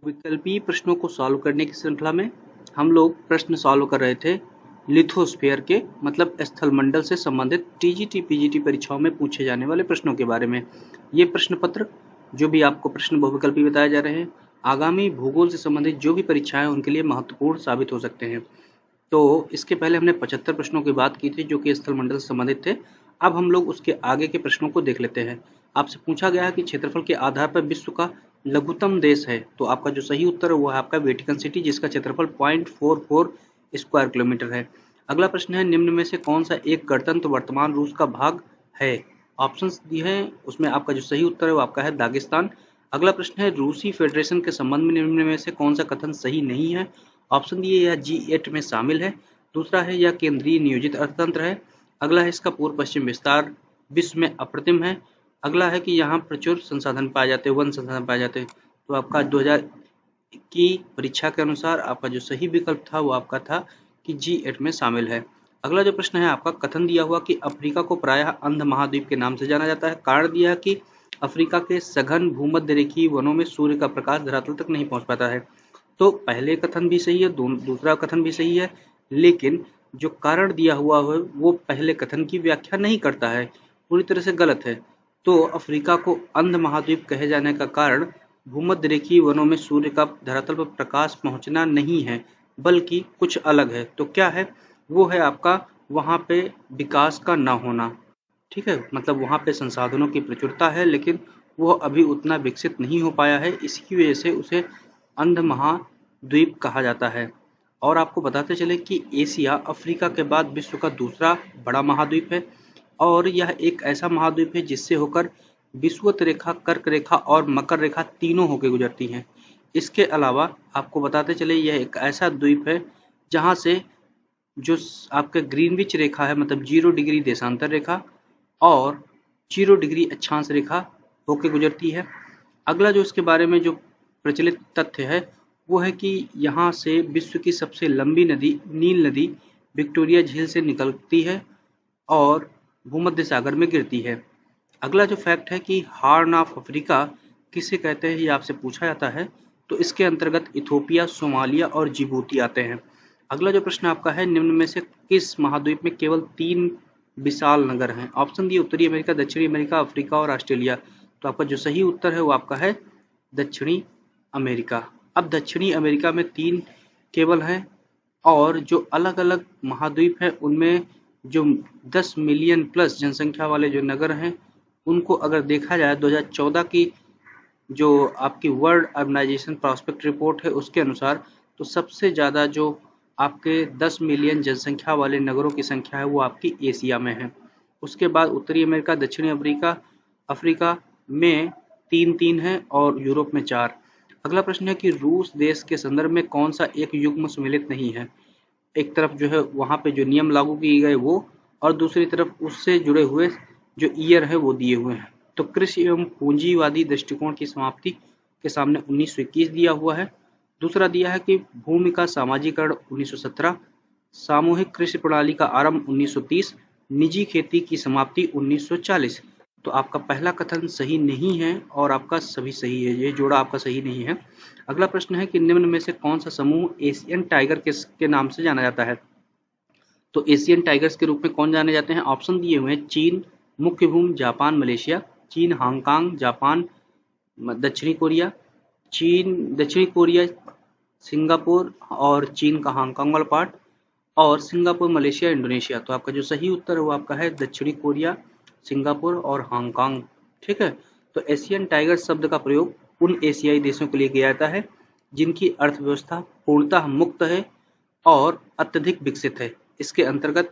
विकल्पीय प्रश्नों को सॉल्व करने की श्रृंखला में हम लोग प्रश्न सॉल्व कर रहे थे लिथोस्फीयर के मतलब स्थल मंडल से संबंधित टीजीटी पीजीटी परीक्षाओं में पूछे जाने वाले प्रश्नों के बारे में। ये प्रश्न पत्र जो भी आपको प्रश्न बहुविकल्पी बताए जा रहे हैं आगामी भूगोल से संबंधित जो भी परीक्षाएं उनके लिए महत्वपूर्ण साबित हो सकते हैं। तो इसके पहले हमने 75 प्रश्नों की बात की थी जो कि स्थल मंडल से संबंधित थे। अब हम लोग उसके आगे के प्रश्नों को देख लेते हैं। आपसे पूछा गया है कि क्षेत्रफल के आधार पर विश्व का लघुत्तम देश है, तो आपका जो सही उत्तर है वो है आपका वेटिकन सिटी जिसका क्षेत्रफल 0.44 स्क्वायर किलोमीटर है। अगला प्रश्न है निम्न में से कौन सा एक गणतंत्र वर्तमान रूस का भाग है। ऑप्शंस दिए हैं उसमें आपका जो सही उत्तर है वो आपका है दागिस्तान। अगला प्रश्न है रूसी फेडरेशन के संबंध में निम्न में से कौन सा कथन सही नहीं है। ऑप्शन दिए यह G8 में शामिल है। दूसरा है यह केंद्रीय नियोजित अर्थतंत्र है। अगला है इसका पूर्व पश्चिम विस्तार विश्व में अप्रतिम है। अगला है कि यहाँ प्रचुर संसाधन पाए जाते हैं, वन संसाधन पाए जाते हैं। तो आपका 2000 की परीक्षा के अनुसार आपका जो सही विकल्प था वो आपका था कि G8 में शामिल है। अगला जो प्रश्न है आपका कथन दिया हुआ कि अफ्रीका को प्रायः अंध महाद्वीप के नाम से जाना जाता है। कारण दिया है कि अफ्रीका के सघन भूमध्य रेखीय वनों में सूर्य का प्रकाश धरातल तक नहीं पहुंच पाता है। तो पहले कथन भी सही है, दूसरा कथन भी सही है, लेकिन जो कारण दिया हुआ है वो पहले कथन की व्याख्या नहीं करता है, पूरी तरह से गलत है। तो अफ्रीका को अंध महाद्वीप कहे जाने का कारण भूमध्य रेखीय वनों में सूर्य का धरातल पर प्रकाश पहुंचना नहीं है, बल्कि कुछ अलग है। तो क्या है वो है आपका वहां पे विकास का ना होना। ठीक है, मतलब वहां पे संसाधनों की प्रचुरता है लेकिन वो अभी उतना विकसित नहीं हो पाया है, इसकी वजह से उसे अंध महाद्वीप कहा जाता है। और आपको बताते चले कि एशिया अफ्रीका के बाद विश्व का दूसरा बड़ा महाद्वीप है और यह एक ऐसा महाद्वीप है जिससे होकर विषुवत रेखा, कर्क रेखा और मकर रेखा तीनों होकर गुजरती हैं। इसके अलावा आपको बताते चले यह एक ऐसा द्वीप है जहां से जो आपका ग्रीनविच रेखा है मतलब 0 डिग्री देशांतर रेखा और 0 डिग्री अक्षांश रेखा होकर गुजरती है। अगला जो इसके बारे में जो प्रचलित तथ्य है वो है कि यहाँ से विश्व की सबसे लंबी नदी नील नदी विक्टोरिया झील से निकलती है और भूमध्य सागर में गिरती है। अगला जो फैक्ट है कि हार्न ऑफ अफ्रीका किसे कहते हैं ये आपसे पूछा जाता है, तो इसके अंतर्गत इथोपिया, सोमालिया और जिबूती आते हैं। अगला जो प्रश्न आपका है निम्न में से किस महाद्वीप में केवल 3 विशाल नगर हैं। ऑप्शन दिए उत्तरी अमेरिका, दक्षिणी अमेरिका, अफ्रीका और ऑस्ट्रेलिया। तो आपका जो सही उत्तर है वो आपका है दक्षिणी अमेरिका। अब दक्षिणी अमेरिका में 3 केवल हैं और जो अलग अलग महाद्वीप है उनमें जो 10 मिलियन प्लस जनसंख्या वाले जो नगर हैं उनको अगर देखा जाए 2014 की जो आपकी वर्ल्ड अर्बनाइजेशन प्रॉस्पेक्ट रिपोर्ट है उसके अनुसार तो सबसे ज़्यादा जो आपके 10 मिलियन जनसंख्या वाले नगरों की संख्या है वो आपकी एशिया में है। उसके बाद उत्तरी अमेरिका, दक्षिणी अफ्रीका में 3 है और यूरोप में 4। अगला प्रश्न है कि रूस देश के संदर्भ में कौन सा एक युग्म सम्मिलित नहीं है। एक तरफ जो है वहां पे जो नियम लागू किए गए वो और दूसरी तरफ उससे जुड़े हुए जो ईयर है वो दिए हुए हैं। तो कृषि एवं पूंजीवादी दृष्टिकोण की समाप्ति के सामने 1921 दिया हुआ है। दूसरा दिया है कि भूमि का सामाजिकरण 1917, सामूहिक कृषि प्रणाली का आरंभ 1930, निजी खेती की समाप्ति 1940। तो आपका पहला कथन सही नहीं है और आपका सभी सही है, ये जोड़ा आपका सही नहीं है। अगला प्रश्न है कि निम्न में से कौन सा समूह एशियन टाइगर के नाम से जाना जाता है। तो एशियन टाइगर्स के रूप में कौन जाने जाते हैं। ऑप्शन दिए हुए हैं चीन, मुख्य भूमि जापान मलेशिया, चीन हांगकांग जापान दक्षिणी कोरिया, चीन दक्षिणी कोरिया सिंगापुर और चीन का हांगकांग वाला पार्ट और सिंगापुर मलेशिया इंडोनेशिया। तो आपका जो सही उत्तर है वो आपका है दक्षिणी कोरिया, सिंगापुर और हांगकांग। ठीक है, तो एशियन टाइगर शब्द का प्रयोग उन एशियाई देशों के लिए किया जाता है जिनकी अर्थव्यवस्था पूर्णतः मुक्त है और अत्यधिक विकसित है। इसके अंतर्गत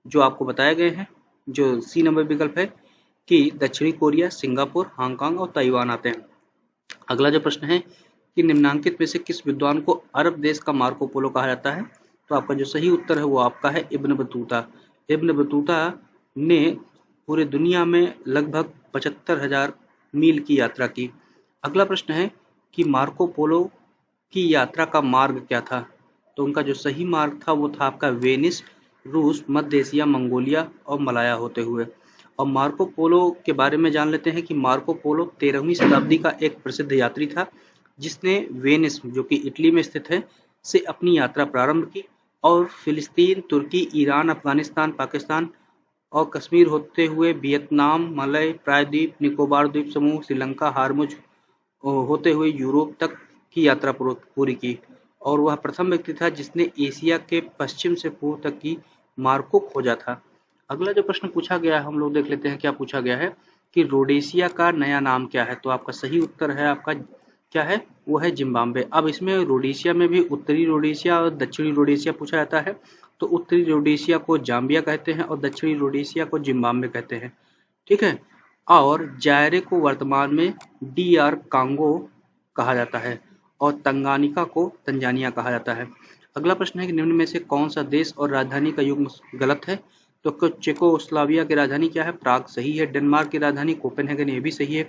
जो आपको बताए गए हैं जो सी नंबर विकल्प है कि दक्षिणी कोरिया, सिंगापुर, हांगकांग और ताइवान आते हैं। अगला जो प्रश्न है कि निम्नांकित में से किस विद्वान को अरब देश का मार्को पोलो कहा जाता है। तो आपका जो सही उत्तर है वो आपका है इब्न बतूता। इब्न बतूता ने पूरे दुनिया में लगभग 75,000 मील की यात्रा की। अगला प्रश्न है कि मार्को पोलो की यात्रा का मार्ग क्या था। तो उनका जो सही मार्ग था वो था आपका वेनिस, रूस, मध्य एशिया, मंगोलिया और मलाया होते हुए। और मार्को पोलो के बारे में जान लेते हैं कि मार्को पोलो 13वीं शताब्दी का एक प्रसिद्ध यात्री था जिसने वेनिस जो कि इटली में स्थित है से अपनी यात्रा प्रारंभ की और फिलिस्तीन, तुर्की, ईरान, अफगानिस्तान, पाकिस्तान और कश्मीर होते हुए वियतनाम, मलय प्रायद्वीप, निकोबार द्वीप समूह, श्रीलंका, हारमुज होते हुए यूरोप तक की यात्रा पूरी की और वह प्रथम व्यक्ति था जिसने एशिया के पश्चिम से पूर्व तक की मार्ग को खोजा था। अगला जो प्रश्न पूछा गया है हम लोग देख लेते हैं क्या पूछा गया है कि रोडेशिया का नया नाम क्या है। तो आपका सही उत्तर है आपका क्या है, वो है जिम्बाब्वे। अब इसमें रोडेशिया में भी उत्तरी रोडेशिया और दक्षिणी रोडेशिया पूछा जाता है। तो उत्तरी रोडेशिया को जाम्बिया कहते हैं और दक्षिणी रोडेशिया को जिम्बाब्वे कहते हैं। ठीक है, और जायरे को वर्तमान में DR कांगो कहा जाता है और तंगानिका को तंजानिया कहा जाता है। अगला प्रश्न है कि निम्न में से कौन सा देश और राजधानी का युग्म गलत है। तो चेकोस्लोवाकिया की राजधानी क्या है, प्राग सही है। डेनमार्क की राजधानी कोपेनहेगन, ये भी सही है।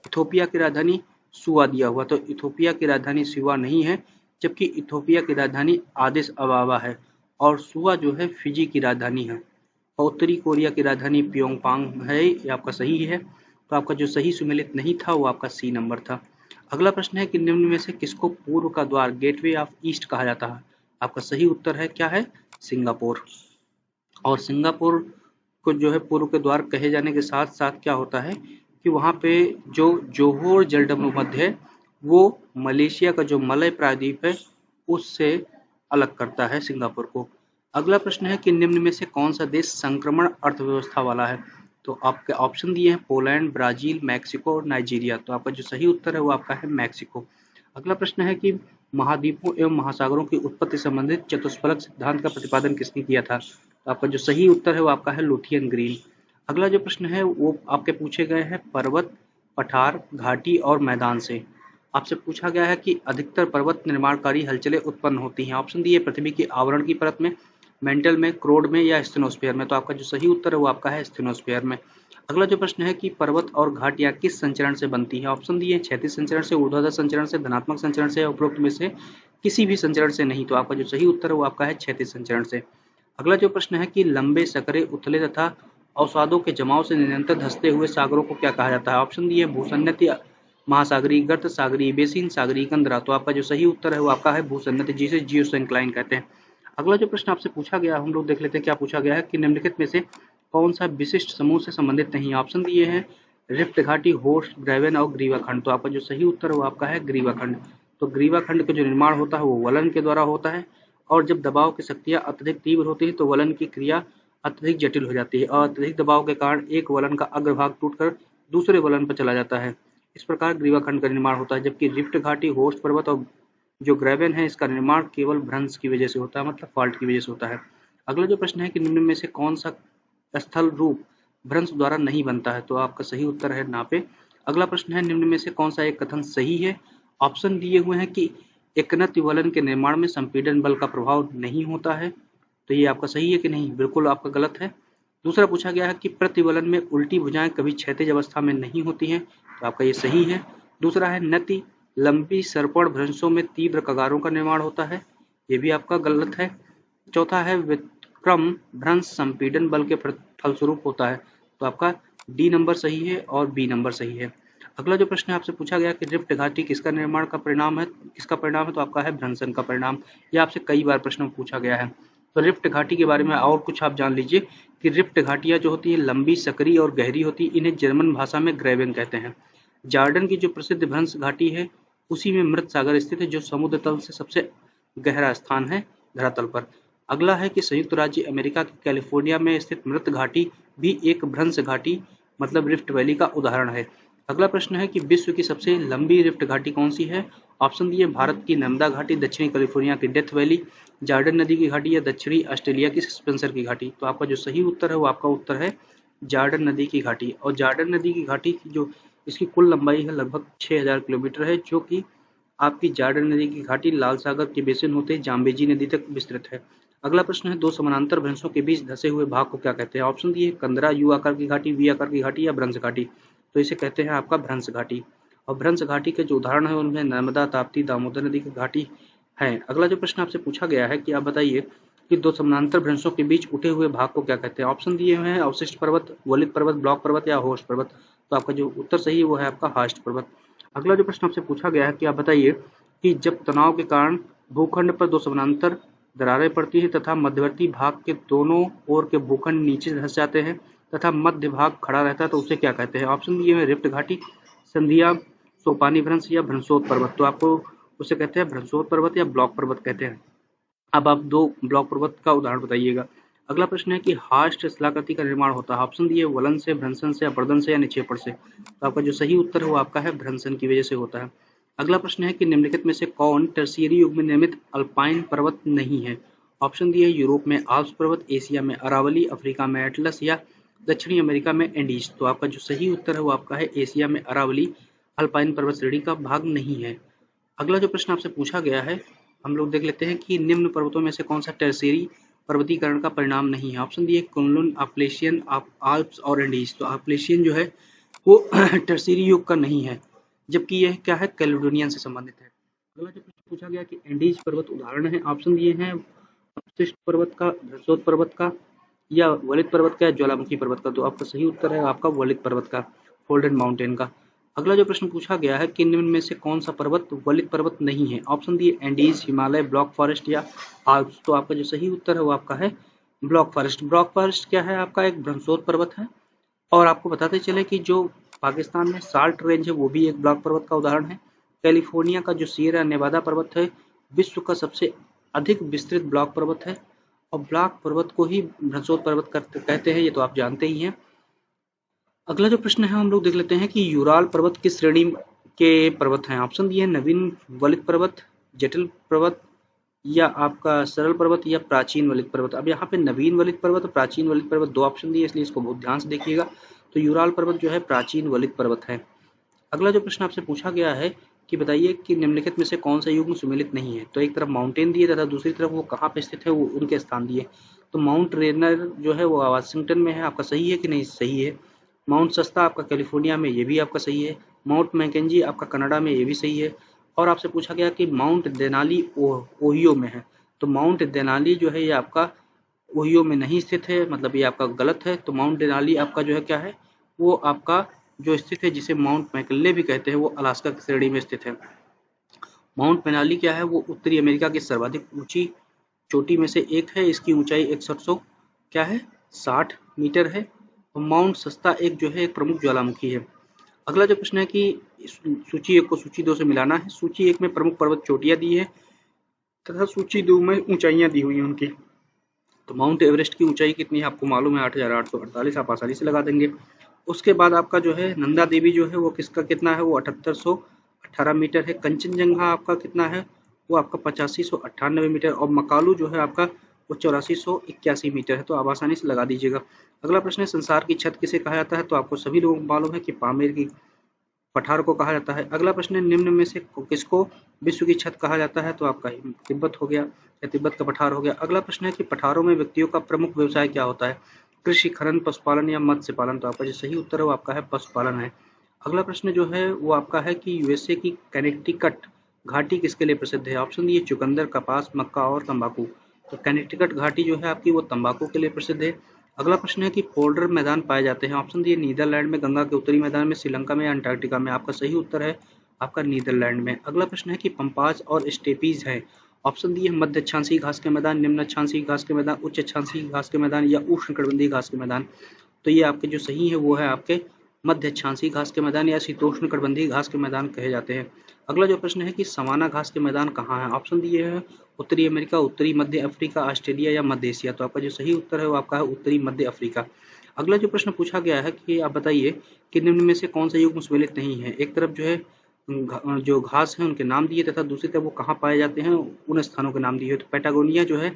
इथोपिया की राजधानी सुआ दिया हुआ, तो इथोपिया की राजधानी सुआ नहीं है, जबकि इथोपिया की राजधानी आदिस अबाबा है और सुआ जो है फिजी की राजधानी है। और उत्तरी कोरिया की राजधानी प्योंगयांग है, ये आपका सही है। तो आपका जो सही सुमेलित नहीं था वो आपका सी नंबर था। अगला प्रश्न है कि निम्न में से किसको पूर्व का द्वार गेटवे ऑफ ईस्ट कहा जाता है। आपका सही उत्तर है क्या है, सिंगापुर। और सिंगापुर को जो है पूर्व के द्वार कहे जाने के साथ साथ क्या होता है कि वहाँ पे जो जोहोर जलमध्य है वो मलेशिया का जो मलय प्रायद्वीप है उससे अलग करता है सिंगापुर को। अगला प्रश्न है कि निम्न में से कौन सा देश संक्रमण अर्थव्यवस्था वाला है। तो आपके ऑप्शन दिए हैं पोलैंड, ब्राजील, मैक्सिको और नाइजीरिया। तो आपका जो सही उत्तर है वो आपका है मैक्सिको। अगला प्रश्न है कि महाद्वीपों एवं महासागरों की उत्पत्ति संबंधित चतुष्फलक सिद्धांत का प्रतिपादन किसने किया था। तो आपका जो सही उत्तर है वो आपका है लुथियन ग्रीन। अगला जो प्रश्न है वो आपके पूछे गए हैं पर्वत, पठार, घाटी और मैदान से। आपसे पूछा गया है कि अधिकतर पर्वत निर्माणकारी हलचलें उत्पन्न होती हैं। ऑप्शन दिए पृथ्वी की आवरण की परत में, मेंटल में, क्रोड में या स्टेनोस्फेयर में। तो आपका जो सही उत्तर है वो आपका है स्टेनोस्फेयर में। अगला जो प्रश्न है कि पर्वत और घाटियां किस संचरण से बनती हैं। ऑप्शन दिए क्षैतिज संचरण से, ऊर्ध्वाधर संचरण से, धनात्मक संचरण से, उपरोक्त में से किसी भी संचरण से नहीं। तो आपका जो सही उत्तर है वो आपका है क्षैतिज संचरण से। अगला जो प्रश्न है कि लंबे, सकरे, उथले तथा अवसादों के जमाव से निरंतर धंसते हुए सागरों को क्या कहा जाता है। ऑप्शन दिए भूसन्नति, महासागरीय गर्त, सागरीय बेसिन, सागरीय कंदरा। तो आपका जो सही उत्तर है वो आपका है भूसन्नति, जिसे जियोसिंक्लाइन कहते हैं। अगला जो प्रश्न आपसे पूछा गया हम लोग देख लेते हैं क्या पूछा गया है कि निम्नलिखित में से कौन सा विशिष्ट समूह से संबंधित नहीं है। ऑप्शन दिए हैं रिफ्ट घाटी, होर्स्ट, ग्रेवेन और ग्रीवा खंड। तो आपका जो सही उत्तर है वो आपका है ग्रीवा खंड। तो ग्रीवा खंड का जो निर्माण होता है वो वलन के द्वारा होता है और जब दबाव की शक्तियां अत्यधिक तीव्र होती है तो वलन की क्रिया अत्यधिक जटिल हो जाती है और अत्यधिक दबाव के कारण एक वलन का अग्रभाग टूटकर दूसरे वलन पर चला जाता है। इस प्रकार ग्रीवा खंड का निर्माण होता है, जबकि रिफ्ट घाटी, होर्स्ट पर्वत और जो ग्रेवेन है इसका निर्माण केवल भ्रंश की वजह से होता है, मतलब फॉल्ट की वजह से होता है। अगला जो प्रश्न है कि निम्न में से कौन सा स्थल रूप भ्रंश द्वारा नहीं बनता है। तो आपका सही उत्तर है नापे। अगला प्रश्न है निम्न में से कौन सा एक कथन सही है। ऑप्शन दिए हुए हैं कि एकनत्य वलन के निर्माण में संपीड़न बल का प्रभाव नहीं होता है। तो ये आपका सही है कि नहीं, बिल्कुल आपका गलत है। दूसरा पूछा गया है कि प्रतिवलन में उल्टी भुजाएं कभी क्षैतिज अवस्था में नहीं होती हैं। तो आपका ये सही है। दूसरा है नति लंबी सर्पण भ्रंशों में तीव्र कगारों का निर्माण होता है, ये भी आपका गलत है। चौथा है विक्रम भ्रंश संपीड़न बल के फलस्वरूप होता है। तो आपका डी नंबर सही है और बी नंबर सही है। अगला जो प्रश्न है आपसे पूछा गया कि रिफ्ट घाटी किसका निर्माण का परिणाम है, किसका परिणाम है। तो आपका है भ्रंशन का परिणाम। यह आपसे कई बार प्रश्न पूछा गया है। तो रिफ्ट घाटी के बारे में और कुछ आप जान लीजिए कि रिफ्ट घाटियां जो होती है लंबी, सकरी और गहरी होती है। इन्हें जर्मन भाषा में ग्रेवेन कहते हैं। जॉर्डन की जो प्रसिद्ध भ्रंश घाटी है उसी में मृत सागर स्थित है, जो समुद्र तल से सबसे गहरा स्थान है धरातल पर। अगला है कि संयुक्त राज्य अमेरिका के कैलिफोर्निया में स्थित मृत घाटी भी एक भ्रंश घाटी मतलब रिफ्ट वैली का उदाहरण है। अगला प्रश्न है कि विश्व की सबसे लंबी रिफ्ट घाटी कौन सी है। ऑप्शन दिए भारत की नर्मदा घाटी, दक्षिणी कैलिफोर्निया की डेथ वैली, जॉर्डन नदी की घाटी या दक्षिणी ऑस्ट्रेलिया की स्पेंसर की घाटी। तो आपका जो सही उत्तर है वो आपका उत्तर है जॉर्डन नदी की घाटी। और जॉर्डन नदी की घाटी की जो इसकी कुल लंबाई है लगभग 6000 किलोमीटर है, जो कि आपकी जॉर्डन नदी की घाटी लाल सागर के बेसिन होते जाम्बेजी नदी तक विस्तृत है। अगला प्रश्न है दो समानांतर भ्रंशों के बीच धसे हुए भाग को क्या कहते हैं। ऑप्शन दिए कंदरा, यू आकार की घाटी, वी आकार की घाटी या भ्रंश घाटी। तो इसे कहते हैं आपका भ्रंश घाटी। और भ्रंश घाटी के जो उदाहरण है उनमें नर्मदा, ताप्ती, दामोदर नदी की घाटी है। अगला जो प्रश्न आपसे पूछा गया है कि आप बताइए कि दो समानांतर भ्रंशों के बीच उठे हुए भाग को क्या कहते हैं। ऑप्शन दिए हुए हैं अवशिष्ट पर्वत, वलित पर्वत, ब्लॉक पर्वत या होस्ट पर्वत। तो आपका जो उत्तर सही है वो है आपका हास्ट पर्वत। अगला जो प्रश्न आपसे पूछा गया है कि आप बताइए कि जब तनाव के कारण भूखंड पर दो समानांतर दरारें पड़ती है तथा मध्यवर्ती भाग के दोनों ओर के भूखंड नीचे धंस जाते हैं तथा मध्य भाग खड़ा रहता है तो उसे क्या कहते हैं? ऑप्शन दिए हुए रिफ्ट घाटी, संधिया, सोपानी भ्रंश या भ्रंशोत पर्वत। तो आपको उसे कहते हैं भ्रंशोत पर्वत या ब्लॉक पर्वत कहते हैं। अब आप दो ब्लॉक पर्वत का उदाहरण बताइएगा। अगला प्रश्न है कि हास्ट शिलाकृति का निर्माण होता है। ऑप्शन दिए वलन से, भ्रंशन से, अपरदन से या निक्षेपण से। तो आपका जो सही उत्तर है वो आपका है भ्रंशन की वजह से होता है। अगला प्रश्न है कि निम्नलिखित में से कौन टर्शियरी युग में निर्मित अल्पाइन पर्वत नहीं है? ऑप्शन दिए यूरोप में आल्प्स पर्वत, एशिया में अरावली, अफ्रीका में एटलस या दक्षिणी अमेरिका में एंडीज। तो आपका जो सही उत्तर है वो आपका है एशिया में अरावली अल्पाइन पर्वत श्रेणी का भाग नहीं है। अगला जो प्रश्न आपसे पूछा गया है हम लोग देख लेते हैं कि निम्न पर्वतों में से कौन सा टर्शियरी पर्वतीकरण का परिणाम नहीं है? ऑप्शन दिए कुनलुन, अपलेशियन, आल्प्स और एंडीज। तो अपलेशियन जो है वो टर्शियरी युग का नहीं है, जबकि यह क्या है कैलेडोनियन से संबंधित है। अगला जो प्रश्न पूछा गया कि एंडीज पर्वत उदाहरण है। ऑप्शन दिए हैं अपशिष्ट पर्वत का, धरसोत पर्वत का या वलित पर्वत का या ज्वालामुखी पर्वत का। तो आपका सही उत्तर है आपका वलित पर्वत का, फोल्डेड माउंटेन का। अगला जो प्रश्न पूछा गया है कि निम्न में से कौन सा पर्वत वलित पर्वत नहीं है? ऑप्शन दिए एंडीज, हिमालय, ब्लॉक फॉरेस्ट या आल्प्स। तो आपका जो सही उत्तर है वो आपका है ब्लॉक फॉरेस्ट। ब्लॉक फॉरेस्ट क्या है? आपका एक भ्रंशोत पर्वत है। और आपको बताते चले कि जो पाकिस्तान में साल्ट रेंज है वो भी एक ब्लॉक पर्वत का उदाहरण है। कैलिफोर्निया का जो सियरा नेवादा पर्वत है विश्व का सबसे अधिक विस्तृत ब्लॉक पर्वत है और ब्लॉक पर्वत को ही भ्रंशोत पर्वत कहते हैं, ये तो आप जानते ही हैं। अगला जो प्रश्न है हम लोग देख लेते हैं कि यूराल पर्वत किस श्रेणी के पर्वत हैं? ऑप्शन दिए नवीन वलित पर्वत, जटिल पर्वत या आपका सरल पर्वत या प्राचीन वलित पर्वत। अब यहाँ पे नवीन वलित पर्वत और प्राचीन वलित पर्वत दो ऑप्शन दिए, इसलिए इसको बहुत ध्यान से देखिएगा। तो यूराल पर्वत जो है प्राचीन वलित पर्वत है। अगला जो प्रश्न आपसे पूछा गया है कि बताइए कि निम्नलिखित में से कौन सा युग्म सुमेलित नहीं है? तो एक तरफ माउंटेन दिए तथा दूसरी तरफ वो कहाँ पे स्थित है वो उनके स्थान दिए। तो माउंट रेनर जो है वो वाशिंगटन में है, आपका सही है कि नहीं? सही है। माउंट सस्ता आपका कैलिफोर्निया में, ये भी आपका सही है। माउंट मैकेंजी आपका कनाडा में, ये भी सही है। और आपसे पूछा गया कि माउंट देनाली ओहियो में है। तो माउंट देनाली जो है ये आपका ओहियो में नहीं स्थित है, मतलब ये आपका गलत है। तो माउंट देनाली आपका जो है क्या है वो आपका जो स्थित है जिसे माउंट मैकले भी कहते हैं वो अलास्का की श्रेणी में स्थित है। माउंट मैनाली क्या है? वो उत्तरी अमेरिका की सर्वाधिक ऊंची चोटी में से एक है। इसकी ऊंचाई 6100 क्या है 60 मीटर है। और माउंट सस्ता एक जो है एक प्रमुख ज्वालामुखी है। अगला जो प्रश्न है कि सूची 1 को सूची 2 से मिलाना है। सूची 1 में प्रमुख पर्वत चोटियां दी है तथा सूची 2 में ऊंचाइयां दी हुई है उनकी। तो माउंट एवरेस्ट की ऊंचाई कितनी है आपको मालूम है 8848, आप आसानी से लगा देंगे। उसके बाद आपका जो है नंदा देवी जो है वो किसका कितना है वो 7818 मीटर है। कंचनजंगा आपका कितना है वो आपका 8598 मीटर और मकालू जो है आपका वो 8481 मीटर है। तो आप आसानी से लगा दीजिएगा। अगला प्रश्न है संसार की छत किसे कहा जाता है? तो आपको सभी लोगों को मालूम है कि पामेर की पठार को कहा जाता है। अगला प्रश्न है निम्न में से किसको विश्व की छत कहा जाता है? तो आपका तिब्बत हो गया या तिब्बत का पठार हो गया। अगला प्रश्न है कि पठारों में व्यक्तियों का प्रमुख व्यवसाय क्या होता है? कृषि, खनन, पशुपालन या मत्स्य पालन। तो आपका जो सही उत्तर है वो आपका है पशुपालन है। अगला प्रश्न जो है वो आपका है कि यूएसए की कनेक्टिकट घाटी किसके लिए प्रसिद्ध है? ऑप्शन दिए चुकंदर, कपास, मक्का और तंबाकू। तो कनेक्टिकट घाटी जो है आपकी वो तंबाकू के लिए प्रसिद्ध है। अगला प्रश्न है कि पोल्डर मैदान पाए जाते हैं। ऑप्शन दिए नीदरलैंड में, गंगा के उत्तरी मैदान में, श्रीलंका में या अंटार्कटिका में। आपका सही उत्तर है आपका नीदरलैंड में। अगला प्रश्न है कि पंपाज और स्टेपीज है। ऑप्शन दिए मध्य अक्षांशीय घास के मैदान, निम्न अक्षांशीय घास के मैदान, उच्च अक्षांशीय घास के मैदान या उष्णकटिबंधीय घास के मैदान। तो ये आपके जो सही है वो है आपके मध्य अक्षांशीय घास के मैदान या शीतोष्णकटिबंधीय घास के मैदान कहे जाते हैं। अगला जो प्रश्न है कि सवाना घास के मैदान कहाँ है? ऑप्शन दिए हैं उत्तरी अमेरिका, उत्तरी मध्य अफ्रीका, ऑस्ट्रेलिया या मध्य एशिया। तो आपका जो सही उत्तर है वो आपका है उत्तरी मध्य अफ्रीका। अगला जो प्रश्न पूछा गया है कि आप बताइए कि निम्न में से कौन सा युग्म सम्मिलित नहीं है? एक तरफ जो है जो घास है उनके नाम दिए तथा दूसरी तरफ वो कहाँ पाए जाते हैं उन स्थानों के नाम दिए। तो पैटागोनिया जो है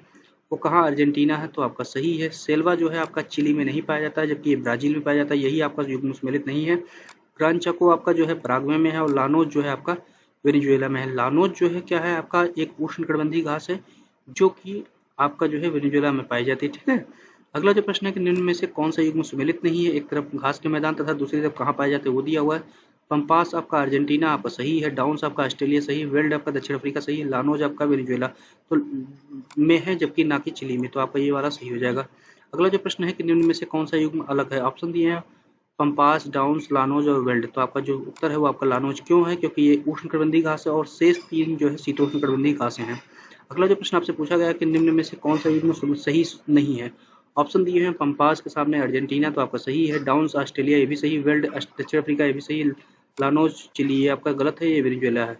वो कहाँ अर्जेंटीना है। तो आपका सही है। सेल्वा जो है आपका चिली में नहीं पाया जाता है, जबकि ये ब्राजील में पाया जाता है, यही आपका युग्म सम्मिलित नहीं है। ग्रान चाको आपका जो है पराग्वे में है और लानोज जो है आपका वेनेजुएला में है। लानोज जो है क्या है आपका एक उष्णकटिबंधीय घास है जो कि आपका जो है वेनेजुएला में पाई जाती है। ठीक है। अगला जो प्रश्न है कि निम्न में से कौन सा युग्म सम्मिलित नहीं है? एक तरफ घास के मैदान तथा दूसरी तरफ कहाँ पाए जाते हैं वो दिया हुआ है। पंपास आपका अर्जेंटीना आपका सही है, डाउन्स आपका ऑस्ट्रेलिया सही, वेल्ड आपका दक्षिण अफ्रीका सही है, लानोज आपका वेनेजुएला तो में है जबकि ना कि चिली में। तो आपका ये वाला सही हो जाएगा। अगला जो प्रश्न है कि निम्न में से कौन सा युग्म अलग है? ऑप्शन दिए हैं पंपास, डाउन्स, लानोज और वेल्ड। तो आपका जो उत्तर है वो आपका लानोज क्यों है? क्योंकि ये उष्णकटिबंधीय घास है और शेष 3 जो है शीतोष्णकटिबंधीय घासें हैं। अगला जो प्रश्न आपसे पूछा गया है कि निम्न में से कौन सा युग्म सही नहीं है? ऑप्शन दिए हैं पंपास के सामने अर्जेंटीना, तो आपका सही है। डाउन्स ऑस्ट्रेलिया, ये भी सही। वेल्ड दक्षिण अफ्रीका, ये भी सही। लानोज चिली, ये आपका गलत है, ये वेनेजुएला है।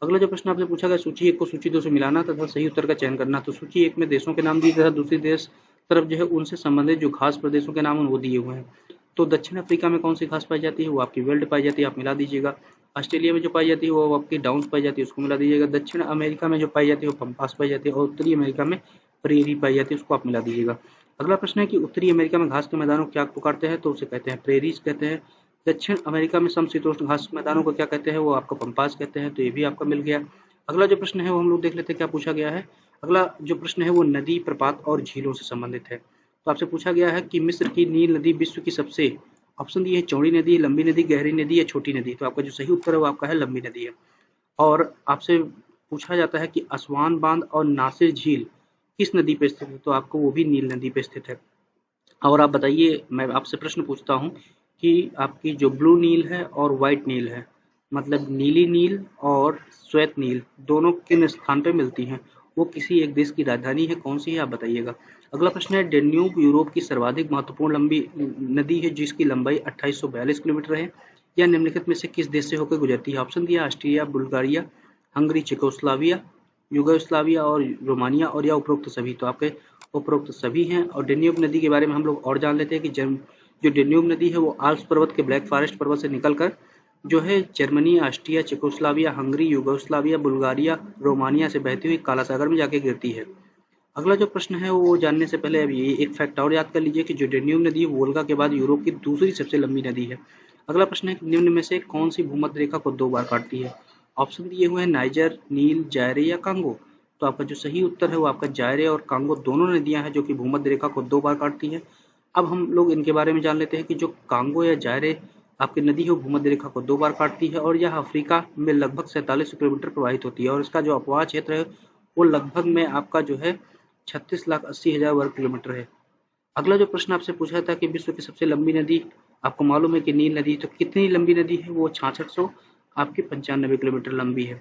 अगला जो प्रश्न आपसे पूछा गया सूची 1 को सूची 2 से मिलाना तथा सही उत्तर का चयन करना। तो सूची 1 में देशों के नाम दिए तथा दूसरी देश तरफ जो है उनसे संबंधित जो घास प्रदेशों के नाम वो दिए हुए हैं। तो दक्षिण अफ्रीका में कौन सी घास पाई जाती है? वो आपकी वेल्ड पाई जाती है, आप मिला दीजिएगा। ऑस्ट्रेलिया में जो पाई जाती है वो आपकी डाउन्स पाई जाती है, उसको मिला दीजिएगा। दक्षिण अमेरिका में जो पाई जाती है वो पंपास पाई जाती है और उत्तरी अमेरिका में प्रेरी पाई जाती है, उसको आप मिला दीजिएगा। अगला प्रश्न है कि उत्तरी अमेरिका में घास के मैदानों को क्या पुकारते हैं? तो उसे कहते हैं प्रेरीज कहते हैं। दक्षिण अमेरिका में समशीतोष्ण घास मैदानों को क्या कहते हैं? वो आपका पंपास कहते हैं, तो ये भी आपका मिल गया। अगला जो प्रश्न है वो हम लोग देख लेते हैं क्या पूछा गया है। अगला जो प्रश्न है वो नदी, प्रपात और झीलों से संबंधित है। तो आपसे पूछा गया है कि मिस्र की नील नदी विश्व की सबसे, ऑप्शन दिए है चौड़ी नदी, लंबी नदी, गहरी नदी या छोटी नदी। तो आपका जो सही उत्तर है वो आपका है लंबी नदी है। और आपसे पूछा जाता है कि असवान बांध और नासिर झील किस नदी पे स्थित है? तो आपको वो भी नील नदी पे स्थित है। और आप बताइए, मैं आपसे प्रश्न पूछता हूँ कि आपकी जो ब्लू नील है और व्हाइट नील है, मतलब नीली नील और श्वेत नील, दोनों किन स्थान पे मिलती हैं? वो किसी एक देश की राजधानी है, कौन सी है आप बताइएगा। अगला प्रश्न है डेन्यूब यूरोप की सर्वाधिक महत्वपूर्ण लंबी नदी है जिसकी लंबाई 2842 किलोमीटर है, या निम्नलिखित में से किस देश से होकर गुजरती है? ऑप्शन दिया Austria, Bulgaria, Hungary, Czechoslovakia, Yugoslavia और रोमानिया, और या उपरोक्त सभी। तो आपके उपरोक्त सभी हैं। और डेन्यूब नदी के बारे में हम लोग और जान लेते हैं कि जो डेन्यूब नदी है वो आल्प्स पर्वत के ब्लैक फॉरेस्ट पर्वत से निकलकर जो है Germany, Austria, Czechoslovakia, Hungary, Yugoslavia, Bulgaria, Romania से बहती हुई काला सागर में जाके गिरती है। अगला जो प्रश्न है वो जानने से पहले अब ये एक फैक्ट और याद कर लीजिए कि जो डेन्यूब नदी है वोल्गा के बाद यूरोप की दूसरी सबसे लंबी नदी है। अगला प्रश्न है कि निम्न में से कौन सी भूमध्य रेखा को 2 बार काटती है? ऑप्शन दिए हुए हैं नाइजर, नील, जायरे या कांगो। तो आपका जो सही उत्तर है वो आपका जायरे और कांगो दोनों नदियां हैं जो कि भूमध्य रेखा को 2 बार काटती है। अब हम लोग इनके बारे में जान लेते हैं कि जो कांगो या जायरे आपकी नदी है वो भूमध्य रेखा को 2 बार काटती है और यह अफ्रीका में लगभग 47 किलोमीटर प्रवाहित होती है और इसका जो अपवाह क्षेत्र है वो लगभग में आपका जो है 36,80,000 वर्ग किलोमीटर है। अगला जो प्रश्न आपसे पूछा था कि विश्व की सबसे लंबी नदी, आपको मालूम है कि नील नदी, तो कितनी लंबी नदी है? वो 6600 आपकी 95 किलोमीटर लंबी है।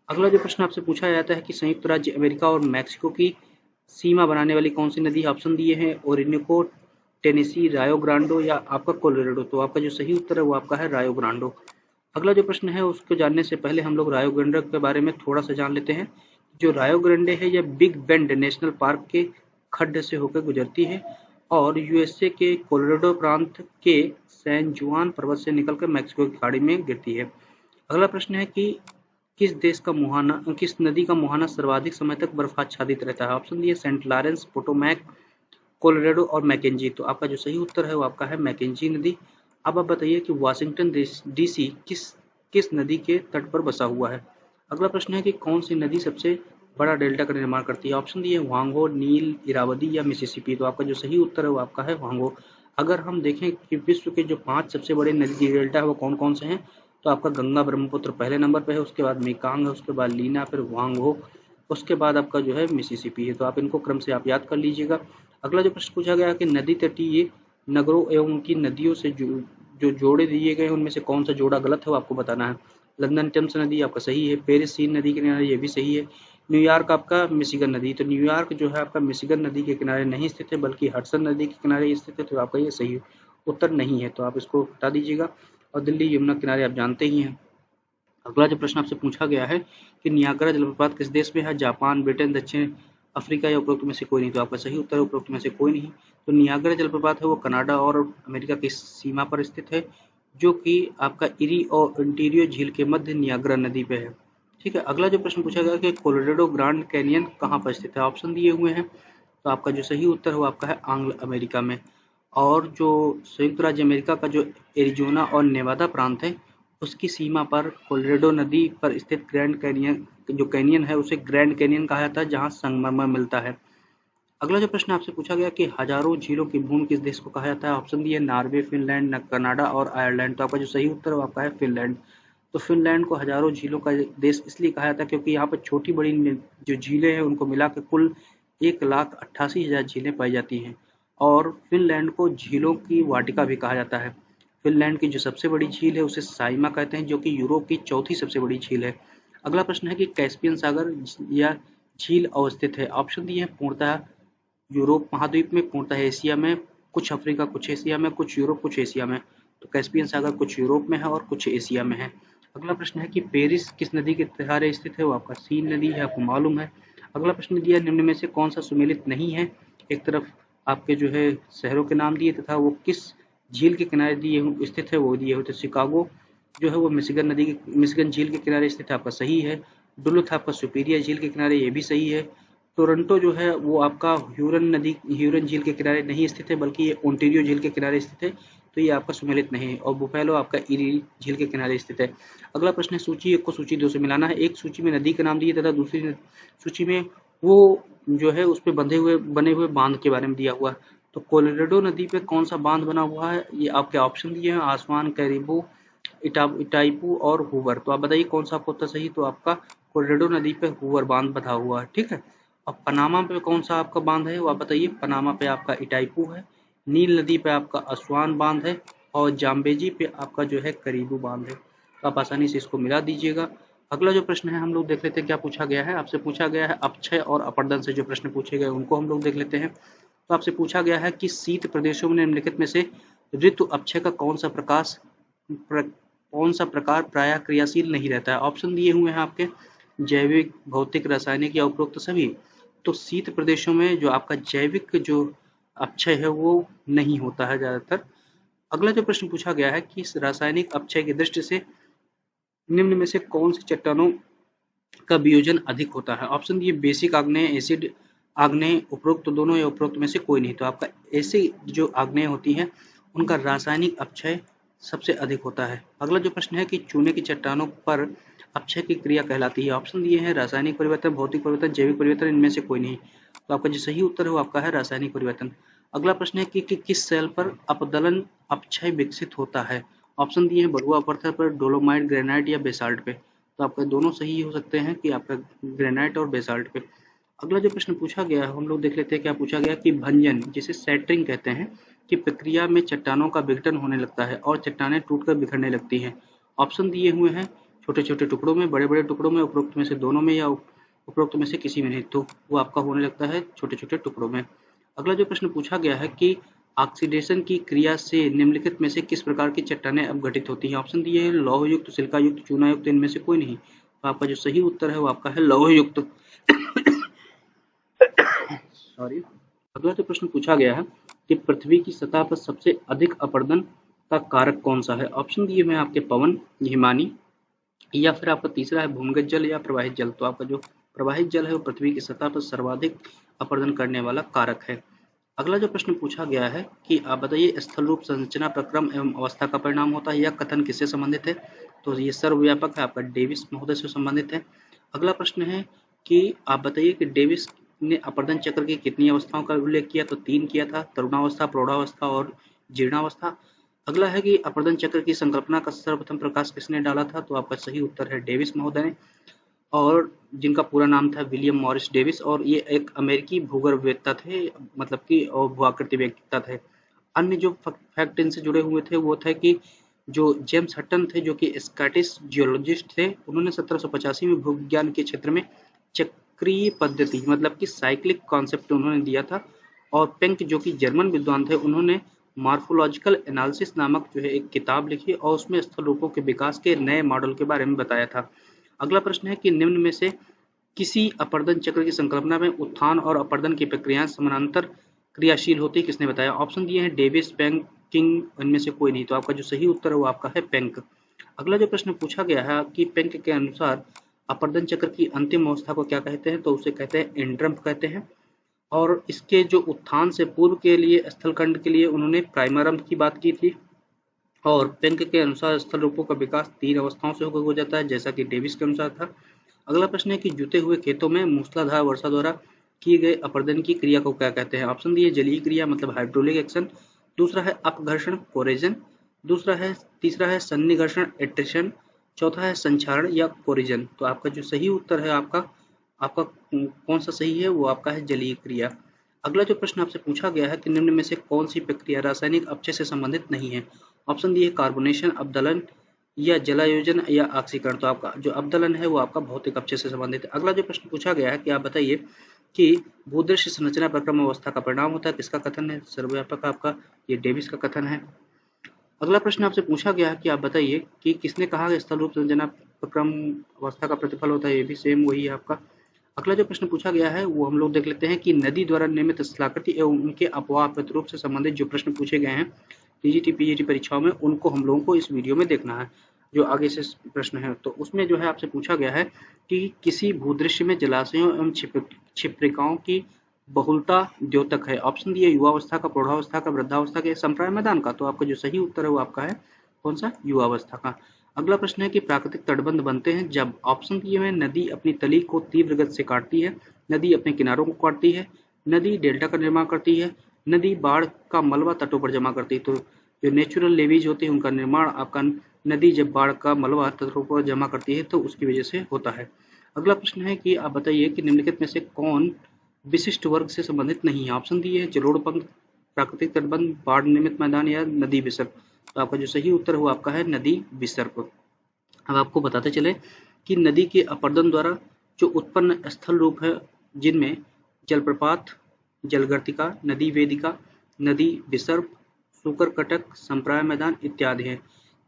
अगला जो प्रश्न आपसे पूछा जाता है कि संयुक्त राज्य अमेरिका और मैक्सिको की सीमा बनाने वाली कौन सी नदी? ऑप्शन दिए हैं ओरिनोको, टेनेसी, रायो ग्रांडो या आपका कोलोराडो। तो आपका जो सही उत्तर है वो आपका है रायो ग्रांडो। अगला जो प्रश्न है उसको जानने से पहले हम लोग रायो ग्रांडे के बारे में थोड़ा सा जान लेते हैं। जो रायो ग्रांडे है यह बिग बेंड नेशनल पार्क के खड्ड से होकर गुजरती है और यूएसए के कोलोराडो प्रांत के सैन जुआन पर्वत से निकलकर मैक्सिको की खाड़ी में गिरती है। अगला प्रश्न है कि किस नदी का मुहाना सर्वाधिक समय तक बर्फाच्छादित रहता है? ऑप्शन दिए सेंट लॉरेंस, पोटोमैक, कोलोराडो और मैकेंजी। तो आपका जो सही उत्तर है वो आपका है मैकेंजी नदी। अब आप बताइए कि वाशिंगटन डीसी किस किस नदी के तट पर बसा हुआ है? अगला प्रश्न है कि कौन सी नदी सबसे बड़ा डेल्टा का निर्माण करती है? ऑप्शन दिए वांगो, नील, इरावदी या मिसिसिपी। तो आपका जो सही उत्तर है वो आपका है वांगो। अगर हम देखें कि विश्व के जो 5 सबसे बड़े नदी डेल्टा है वो कौन कौन से हैं, तो आपका गंगा ब्रह्मपुत्र पहले नंबर पे है, उसके बाद मेकांग है, उसके बाद लीना, फिर वांगो, उसके बाद आपका जो है मिसिसिपी है। तो आप इनको क्रम से आप याद कर लीजिएगा। अगला जो प्रश्न पूछा गया है कि नदी तटीय नगरों एवं उनकी नदियों से जो जोड़े दिए गए उनमें से कौन सा जोड़ा गलत है वो आपको बताना है। लंदन टेम्स नदी आपका सही है, पेरिस सीन नदी के किनारे ये भी सही है, न्यूयॉर्क आपका मिशिगन नदी, तो न्यूयॉर्क जो है आपका मिशिगन नदी के किनारे नहीं स्थित है बल्कि हडसन नदी के किनारे स्थित है, तो आपका ये सही उत्तर नहीं है, तो आप इसको हटा दीजिएगा। और दिल्ली यमुना किनारे आप जानते ही हैं। अगला जो प्रश्न आपसे पूछा गया है कि नियाग्रा जलप्रपात किस देश में है? जापान, ब्रिटेन, दक्षिण अफ्रीका या उपरोक्त में से कोई नहीं। तो आपका सही उत्तर है उपरोक्त में से कोई नहीं। तो नियाग्रा जलप्रपात है वो कनाडा और अमेरिका की सीमा पर स्थित है जो कि आपका इरी और इंटीरियो झील के मध्य नियाग्रा नदी पे है। ठीक है। अगला जो प्रश्न पूछा गया कि कोलोराडो ग्रांड कैनियन कहाँ पर स्थित है? ऑप्शन दिए हुए हैं, तो आपका जो सही उत्तर है वो आपका है आंग्ल अमेरिका में। और जो संयुक्त राज्य अमेरिका का जो एरिजोना और नेवादा प्रांत है उसकी सीमा पर कोलोराडो नदी पर स्थित ग्रैंड कैनियन, जो कैनियन है उसे ग्रैंड कैनियन कहा जाता है जहां संगमरमर मिलता है। अगला जो प्रश्न आपसे पूछा गया कि हजारों झीलों की भूमि किस देश को कहा जाता है? ऑप्शन दिए नॉर्वे, फिनलैंड, कनाडा और आयरलैंड। तो आपका जो सही उत्तर है वो आपका है फिनलैंड। तो फिनलैंड को हजारों झीलों का देश इसलिए कहा जाता है क्योंकि यहाँ पर छोटी बड़ी जो झीलें हैं उनको मिलाकर कुल 1,88,000 झीलें पाई जाती हैं और फिनलैंड को झीलों की वाटिका भी कहा जाता है। फिनलैंड की जो सबसे बड़ी झील है उसे साइमा कहते हैं, जो कि यूरोप की चौथी सबसे बड़ी झील है। अगला प्रश्न है कि कैस्पियन सागर या झील अवस्थित है। ऑप्शन दिए हैं पूर्णतः यूरोप महाद्वीप में, पूर्णतः एशिया में, कुछ अफ्रीका, कुछ एशिया में, कुछ यूरोप, कुछ एशिया में। तो कैस्पियन सागर कुछ यूरोप में है और कुछ एशिया में है। अगला प्रश्न है कि पेरिस किस नदी के किनारे स्थित है। वो आपका सीन नदी है, आपको मालूम है। अगला प्रश्न दिया निम्न में से कौन सा सुमेलित नहीं है। एक तरफ आपके जो है शहरों के नाम दिए तथा वो किस झील के किनारे दिए स्थित है वो दिए हुए थे। शिकागो जो है वो मिशिगन झील के किनारे स्थित है, आपका सही है। डुलुथ आपका सुपीरियर झील के किनारे, ये भी सही है। टोरंटो जो है वो आपका ह्यूरन झील के किनारे नहीं स्थित है, बल्कि ये ओंटारियो झील के किनारे स्थित है, तो ये आपका सुमेलित नहीं है। और बुफेलो आपका इरी झील के किनारे स्थित है। अगला प्रश्न है सूची एक को सूची दो से मिलाना है। एक सूची में नदी का नाम दिए तथा दूसरी सूची में वो जो है उस पे बने हुए बांध के बारे में दिया हुआ। तो कोलोराडो नदी पे कौन सा बांध बना हुआ है, ये आपके ऑप्शन दिए हैं आसवान, कैरिबो, इटाइपू और हुवर। तो आप बताइए कौन सा आपको उत्तर सही। तो आपका कोलोराडो नदी पे हुवर बांध बना हुआ है, ठीक है। अब पनामा पे कौन सा आपका बांध है वो आप बताइए। पनामा पे आपका इटाइपू है, नील नदी पे आपका असवान बांध है और जाम्बेजी पे आपका जो है करीबू बांध है। तो आप आसानी से इसको मिला दीजिएगा। अगला जो प्रश्न है हम लोग देख लेते हैं क्या पूछा गया है। आपसे पूछा गया है अपक्षय और अपरदन से जो प्रश्न पूछे गए उनको हम लोग देख लेते हैं। तो आपसे पूछा गया है कि शीत प्रदेशों में निम्नलिखित में से ऋतु अपक्षय का कौन सा प्रकार प्रायः क्रियाशील नहीं रहता है। ऑप्शन दिए हुए हैं आपके जैविक, भौतिक, रासायनिक या उपरोक्त सभी। तो शीत प्रदेशों में जो आपका जैविक जो अपक्षय है वो नहीं होता है ज्यादातर। अगला जो प्रश्न पूछा गया है कि रासायनिक अपक्षय की दृष्टि से निम्न में से कौन सी चट्टानों का वियोजन अधिक होता है। ऑप्शन दिए बेसिक आग्नेय, एसिड आग्नेय, उपरोक्त दोनों या उपरोक्त में से कोई नहीं। तो आपका ऐसी जो आग्नेय होती है उनका रासायनिक अपक्षय सबसे अधिक होता है। अगला जो प्रश्न है कि चूने की चट्टानों पर अपक्षय की क्रिया कहलाती है। ऑप्शन दिए हैं रासायनिक परिवर्तन, भौतिक परिवर्तन, जैविक परिवर्तन, इनमें से कोई नहीं। तो आपका जो सही उत्तर है वो आपका है रासायनिक परिवर्तन। अगला प्रश्न है कि किस सेल पर अपदलन अपक्षय विकसित होता है। ऑप्शन दिए हैं बलुआ पत्थर पर, डोलोमाइट, ग्रेनाइट या बेसाल्ट पे। तो आपका दोनों सही हो सकते हैं कि आपका ग्रेनाइट और बेसाल्ट पे। अगला जो प्रश्न पूछा गया है हम लोग देख लेते हैं क्या पूछा गया कि भंजन जिसे सेटरिंग कहते हैं की प्रक्रिया में चट्टानों का विघटन होने लगता है और चट्टानें टूटकर बिखरने लगती हैं। ऑप्शन दिए हुए हैं छोटे छोटे टुकड़ों में, बड़े बड़े टुकड़ों में, उपरोक्त में से दोनों में या उपरोक्त में से किसी में नहीं। तो वो आपका होने लगता है छोटे छोटे टुकड़ों में। अगला जो प्रश्न पूछा गया है कि ऑक्सीडेशन की क्रिया से निम्नलिखित में से किस प्रकार की चट्टानें अपघटित होती हैं। ऑप्शन दिए हैं लौह युक्त, सिलिका युक्त, चूना युक्त, इनमें से कोई नहीं। तो आपका जो सही उत्तर है वो आपका है लौह युक्त। सॉरी। अगला जो प्रश्न पूछा गया है कि पृथ्वी की सतह पर सबसे अधिक अपरदन का कारक कौन सा है। ऑप्शन दिए हुए हैं आपके पवन, हिमानी या फिर आपका तीसरा है भूमिगत जल या प्रवाहित जल। तो आपका जो प्रवाहित जल है वो पृथ्वी की सतह पर सर्वाधिक अपरदन करने वाला कारक है। अगला जो प्रश्न पूछा गया है कि आप बताइए स्थल रूप संरचना प्रक्रम एवं अवस्था का परिणाम होता है। यह कथन किससे संबंधित है। तो ये सर्वव्यापक है, आपका डेविस महोदय से संबंधित है। अगला प्रश्न है कि आप बताइए कि डेविस ने अपरदन चक्र की कितनी अवस्थाओं का उल्लेख किया। तो 3 किया था, तरुणावस्था, प्रौढ़ावस्था और जीर्णावस्था। अगला है कि अपरदन चक्र की संकल्पना का सर्वप्रथम प्रकाश किसने डाला था। तो आपका सही उत्तर है डेविस महोदय ने, और जिनका पूरा नाम था विलियम मॉरिस डेविस, और ये एक अमेरिकी भूगर्भवेत्ता थे, मतलब कि और भूआकृति व्यक्तित्व थे। अन्य जो फैक्ट इनसे जुड़े हुए थे वो थे कि जो जेम्स हटन थे जो कि स्कॉटिश जियोलॉजिस्ट थे, उन्होंने 1785 में भूविज्ञान के क्षेत्र में चक्रीय पद्धति मतलब कि साइक्लिक कॉन्सेप्ट उन्होंने दिया था। और पेंक जो कि जर्मन विद्वान थे, उन्होंने मॉर्फोलॉजिकल एनालिसिस नामक जो है एक किताब लिखी और उसमें स्थल रूपों के विकास के नए मॉडल के बारे में बताया था। अगला प्रश्न है कि निम्न में से किसी अपरदन चक्र की संकल्पना में उत्थान और अपरदन की प्रक्रियाएं समानांतर क्रियाशील होती है, किसने बताया। ऑप्शन दिए हैं डेविस, पेंक, किंग, इनमें से कोई नहीं। तो आपका जो सही उत्तर है वो आपका है पेंक। अगला जो प्रश्न पूछा गया है कि पेंक के अनुसार अपरदन चक्र की अंतिम अवस्था को क्या कहते हैं। तो उसे कहते हैं एंड्रम्प कहते हैं। और इसके जो उत्थान से पूर्व के लिए स्थलखंड के लिए उन्होंने प्राइमरम की बात की थी। और पेंक के अनुसार स्थल रूपों का विकास 3 अवस्थाओं से होकर हो जाता है, जैसा कि डेविस के अनुसार था। अगला प्रश्न है कि जुते हुए खेतों में मूसलाधार वर्षा द्वारा किए गए अपरदन की क्रिया को क्या कहते हैं। ऑप्शन दिए जलीय क्रिया मतलब हाइड्रोलिक एक्शन, दूसरा है अपघर्षण कोरेजन, तीसरा है सन्निघर्षण एट्रिशन, चौथा है संक्षारण या कोरिजन। तो आपका जो सही उत्तर है आपका कौन सा सही है वो आपका है जलीय क्रिया। अगला जो प्रश्न आपसे पूछा गया है कि निम्न में से कौन सी प्रक्रिया रासायनिक अपक्षय से संबंधित नहीं है। ऑप्शन डी है कार्बोनेशन, अवदलन या जलायोजन या ऑक्सीकरण। तो आपका जो अवदलन है वो आपका भौतिक अपक्षय से संबंधित है। अगला जो प्रश्न पूछा गया है कि आप बताइए कि भूदृश्य संरचना प्रक्रम अवस्था का परिणाम होता है, किसका कथन है? सर्वव्यापक आपका ये डेविस का कथन है। अगला प्रश्न आपसे पूछा गया है कि आप बताइए कि किसने कहा कि स्थल रूप संरचना प्रक्रम अवस्था का प्रतिफल होता है, ये भी सेम वही है आपका। अगला जो प्रश्न पूछा गया है वो हम लोग देख लेते हैं कि नदी द्वारा निर्मित स्थलाकृति एवं उनके अपवाह प्रतिरूप से संबंधित जो प्रश्न पूछे गए हैं टीजीटी पीजीटी परीक्षाओं में, उनको हम लोगों को इस वीडियो में देखना है। जो आगे से प्रश्न है तो उसमें जो है आपसे पूछा गया है कि किसी भूदृश्य में जलाशयों एवं क्षिप्रिकाओं की बहुलता द्योतक है। ऑप्शन दिए युवावस्था का, प्रौढ़ावस्था का, वृद्धावस्था के, संप्राय मैदान का। तो आपका जो सही उत्तर है वो आपका है कौन सा? युवावस्था का। अगला प्रश्न है कि प्राकृतिक तटबंध बनते हैं जब। ऑप्शन दिए हुए नदी अपनी तली को तीव्र गति से काटती है, नदी अपने किनारों को काटती है, नदी डेल्टा का निर्माण करती है, नदी बाढ़ का मलबा तटों पर जमा करती है। तो जो नेचुरल लेवीज होते हैं उनका निर्माण आपका नदी जब बाढ़ का मलबा तटों पर जमा करती है तो उसकी वजह से होता है। अगला प्रश्न है कि आप बताइए कि निम्नलिखित में से कौन विशिष्ट वर्ग से संबंधित नहीं है। ऑप्शन दिए है जलोढ़ पंख, प्राकृतिक तटबंध, बाढ़ निर्मित मैदान या नदी विसर्ग। तो आपका जो सही उत्तर है आपका है नदी विसर्ग। अब आपको बताते चले कि नदी के अपर्दन द्वारा जो उत्पन्न स्थल रूप है जिनमें जलप्रपात, जलगर्तिका, नदी वेदिका, नदी विसर्ग, सूकर कटक, संप्राय मैदान इत्यादि है।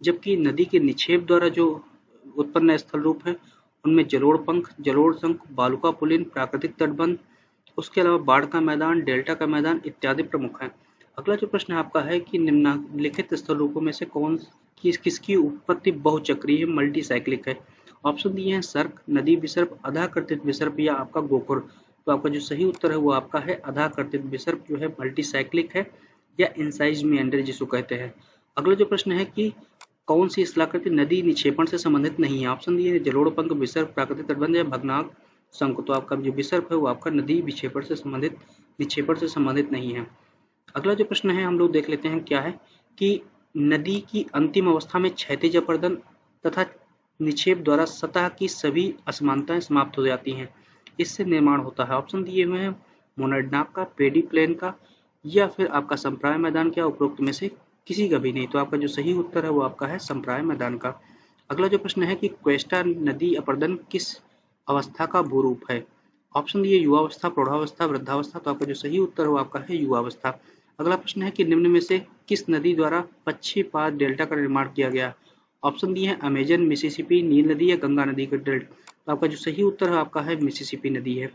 जबकि नदी के निक्षेप द्वारा जो उत्पन्न स्थल रूप है उनमें जलोढ़ पंख, जलोढ़ शंख, बालुका पुलिन, प्राकृतिक तटबंध, उसके अलावा बाढ़ का मैदान, डेल्टा का मैदान इत्यादि प्रमुख हैं। अगला जो प्रश्न आपका है कि निम्नलिखित स्थल रूपों में से कौन किसकी उत्पत्ति बहुचक्रीय मल्टी साइक्लिक है। ऑप्शन दिए हैं सर्क, नदी विसर्प, अधाकर्तित विसर्प या आपका गोखुर। तो आपका जो सही उत्तर है वो आपका है अधाकर्तित विसर्प जो है मल्टी साइक्लिक है या इंसाइज मेंडर जिसको कहते हैं। अगला जो प्रश्न है कि कौन सी स्थलाकृति नदी निक्षेपण से संबंधित नहीं है। ऑप्शन दिए हैं जलोढ़ पंख, विसर्प, प्राकृतिक तटबंध या भग्नाक शंख। तो आपका जो विसर्प है वो आपका नदी विक्षेपण से संबंधित निक्षेपण से संबंधित नहीं है। अगला जो प्रश्न है हम लोग देख लेते हैं क्या है कि नदी की अंतिम अवस्था में क्षैतिज अपर्दन तथा निक्षेप द्वारा सतह की सभी असमानताएं समाप्त हो जाती हैं, इससे निर्माण होता है। ऑप्शन दिए हुए हैं मोनोडनाक का, पेडी प्लेन का या फिर आपका संप्राय मैदान का, उपरोक्त में से किसी का भी नहीं। तो आपका जो सही उत्तर है वो आपका है संप्राय मैदान का। अगला जो प्रश्न है कि क्वेस्टा नदी अपर्दन किस अवस्था का भूरूप है। ऑप्शन दिए युवावस्था, प्रौढ़ावस्था, वृद्धावस्था। तो आपका जो सही उत्तर है वो आपका है युवावस्था। अगला प्रश्न है कि निम्न में से किस नदी द्वारा पश्चिपाद डेल्टा का निर्माण किया गया। ऑप्शन दिए हैं अमेजन, मिसिसिपी, नील नदी या गंगा नदी का डेल्टा। तो आपका जो सही उत्तर है आपका है मिसिसिपी नदी है।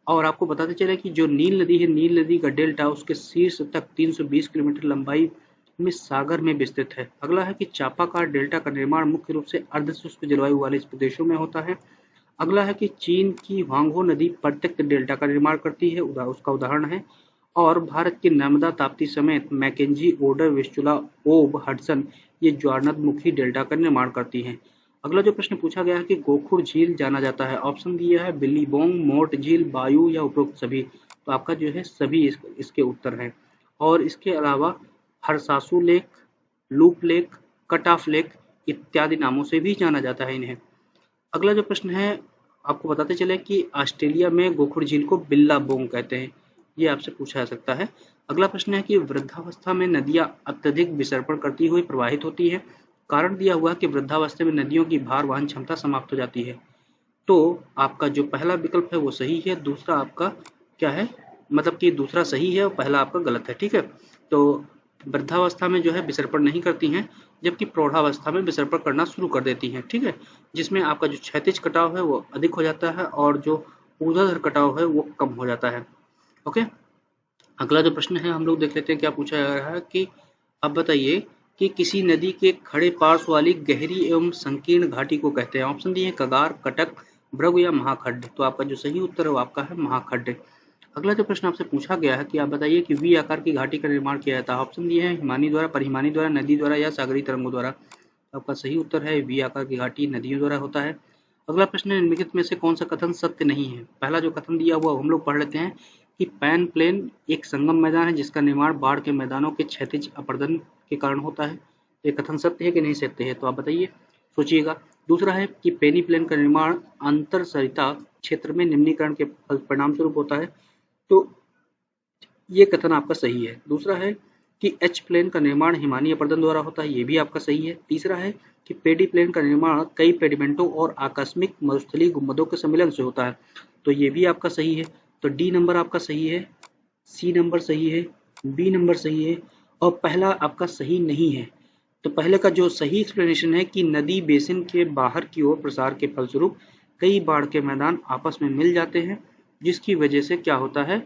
और आपको बताते चले कि जो नील नदी है, नील नदी का डेल्टा उसके शीर्ष तक 320 किलोमीटर लंबाई में सागर में विस्तृत है। अगला है कि चापाकार डेल्टा का निर्माण मुख्य रूप से अर्धशुष्क जलवायु वाले प्रदेशों में होता है। अगला है कि चीन की ह्वांगहो नदी प्रत्यक्ष डेल्टा का निर्माण करती है, उसका उदाहरण है। और भारत की नर्मदा, ताप्ती समेत मैकेंजी, ओडर, विस्चुला, ओब, हडसन ये ज्वारनदमुखी डेल्टा का निर्माण करती हैं। अगला जो प्रश्न पूछा गया है कि गोखुर झील जाना जाता है। ऑप्शन दिया है बिल्लीबोंग, मोट झील, बायू या उपरोक्त सभी। तो आपका जो है सभी इसके उत्तर हैं। और इसके अलावा horseshoe lake, loop lake, cut off lake इत्यादि नामों से भी जाना जाता है इन्हें। अगला जो प्रश्न है आपको बताते चले कि ऑस्ट्रेलिया में गोखुर झील को बिल्लाबोंग कहते हैं, ये आपसे पूछा जा सकता है। अगला प्रश्न है कि वृद्धावस्था में नदियां अत्यधिक विसर्पण करती हुई प्रवाहित होती है। कारण दिया हुआ कि वृद्धावस्था में नदियों की भार वहन क्षमता समाप्त हो जाती है। तो आपका जो पहला विकल्प है वो सही है, दूसरा आपका क्या है, मतलब कि दूसरा सही है और पहला आपका गलत है। ठीक है, तो वृद्धावस्था में जो है विसर्पण नहीं करती हैं, जबकि प्रौढ़ावस्था में विसर्पण करना शुरू कर देती हैं। ठीक है, जिसमें आपका जो क्षैतिज कटाव है वो अधिक हो जाता है और जो ऊर्ध्वाधर कटाव है वो कम हो जाता है। ओके, अगला जो प्रश्न है हम लोग देख लेते हैं क्या पूछा जा रहा है कि अब बताइए कि किसी नदी के खड़े पार्श्व वाली गहरी एवं संकीर्ण घाटी को कहते हैं। ऑप्शन दिए कगार, कटक, भृगु या महाखड्ड। तो आपका जो सही उत्तर है वो आपका है महाखड्ड। अगला जो प्रश्न आपसे पूछा गया है कि आप बताइए कि वी आकार की घाटी का निर्माण किया जाता है। ऑप्शन दिए हैं हिमानी द्वारा, परिहिमानी द्वारा, नदी द्वारा या सागरी तरंगों द्वारा। आपका सही उत्तर है वी आकार की घाटी नदियों द्वारा होता है। अगला प्रश्न है निम्नलिखित में से कौन सा कथन सत्य नहीं है। पहला जो कथन दिया हुआ हम लोग पढ़ लेते हैं कि पैन प्लेन एक संगम मैदान है जिसका निर्माण बाढ़ के मैदानों के क्षैतिज अपर्दन के कारण होता है। ये कथन सत्य है कि नहीं सत्य है, तो आप बताइए, सोचिएगा। दूसरा है कि पेनी प्लेन का निर्माण अंतर सरिता क्षेत्र में निम्नीकरण के परिणाम स्वरूप होता है। तो ये कथन आपका सही है। दूसरा है कि एच प्लेन का निर्माण हिमानी अपर्दन द्वारा होता है, ये भी आपका सही है। तीसरा है कि पेडी प्लेन का निर्माण कई पेडिमेंटों और आकस्मिक मरुस्थलीय गुंबदों के सम्मिलन से होता है, तो ये भी आपका सही है। तो डी नंबर आपका सही है, सी नंबर सही है, बी नंबर सही है और पहला आपका सही नहीं है। तो पहले का जो सही एक्सप्लेनेशन है कि नदी बेसिन के बाहर की ओर प्रसार के फलस्वरूप कई बाढ़ के मैदान आपस में मिल जाते हैं, जिसकी वजह से क्या होता है,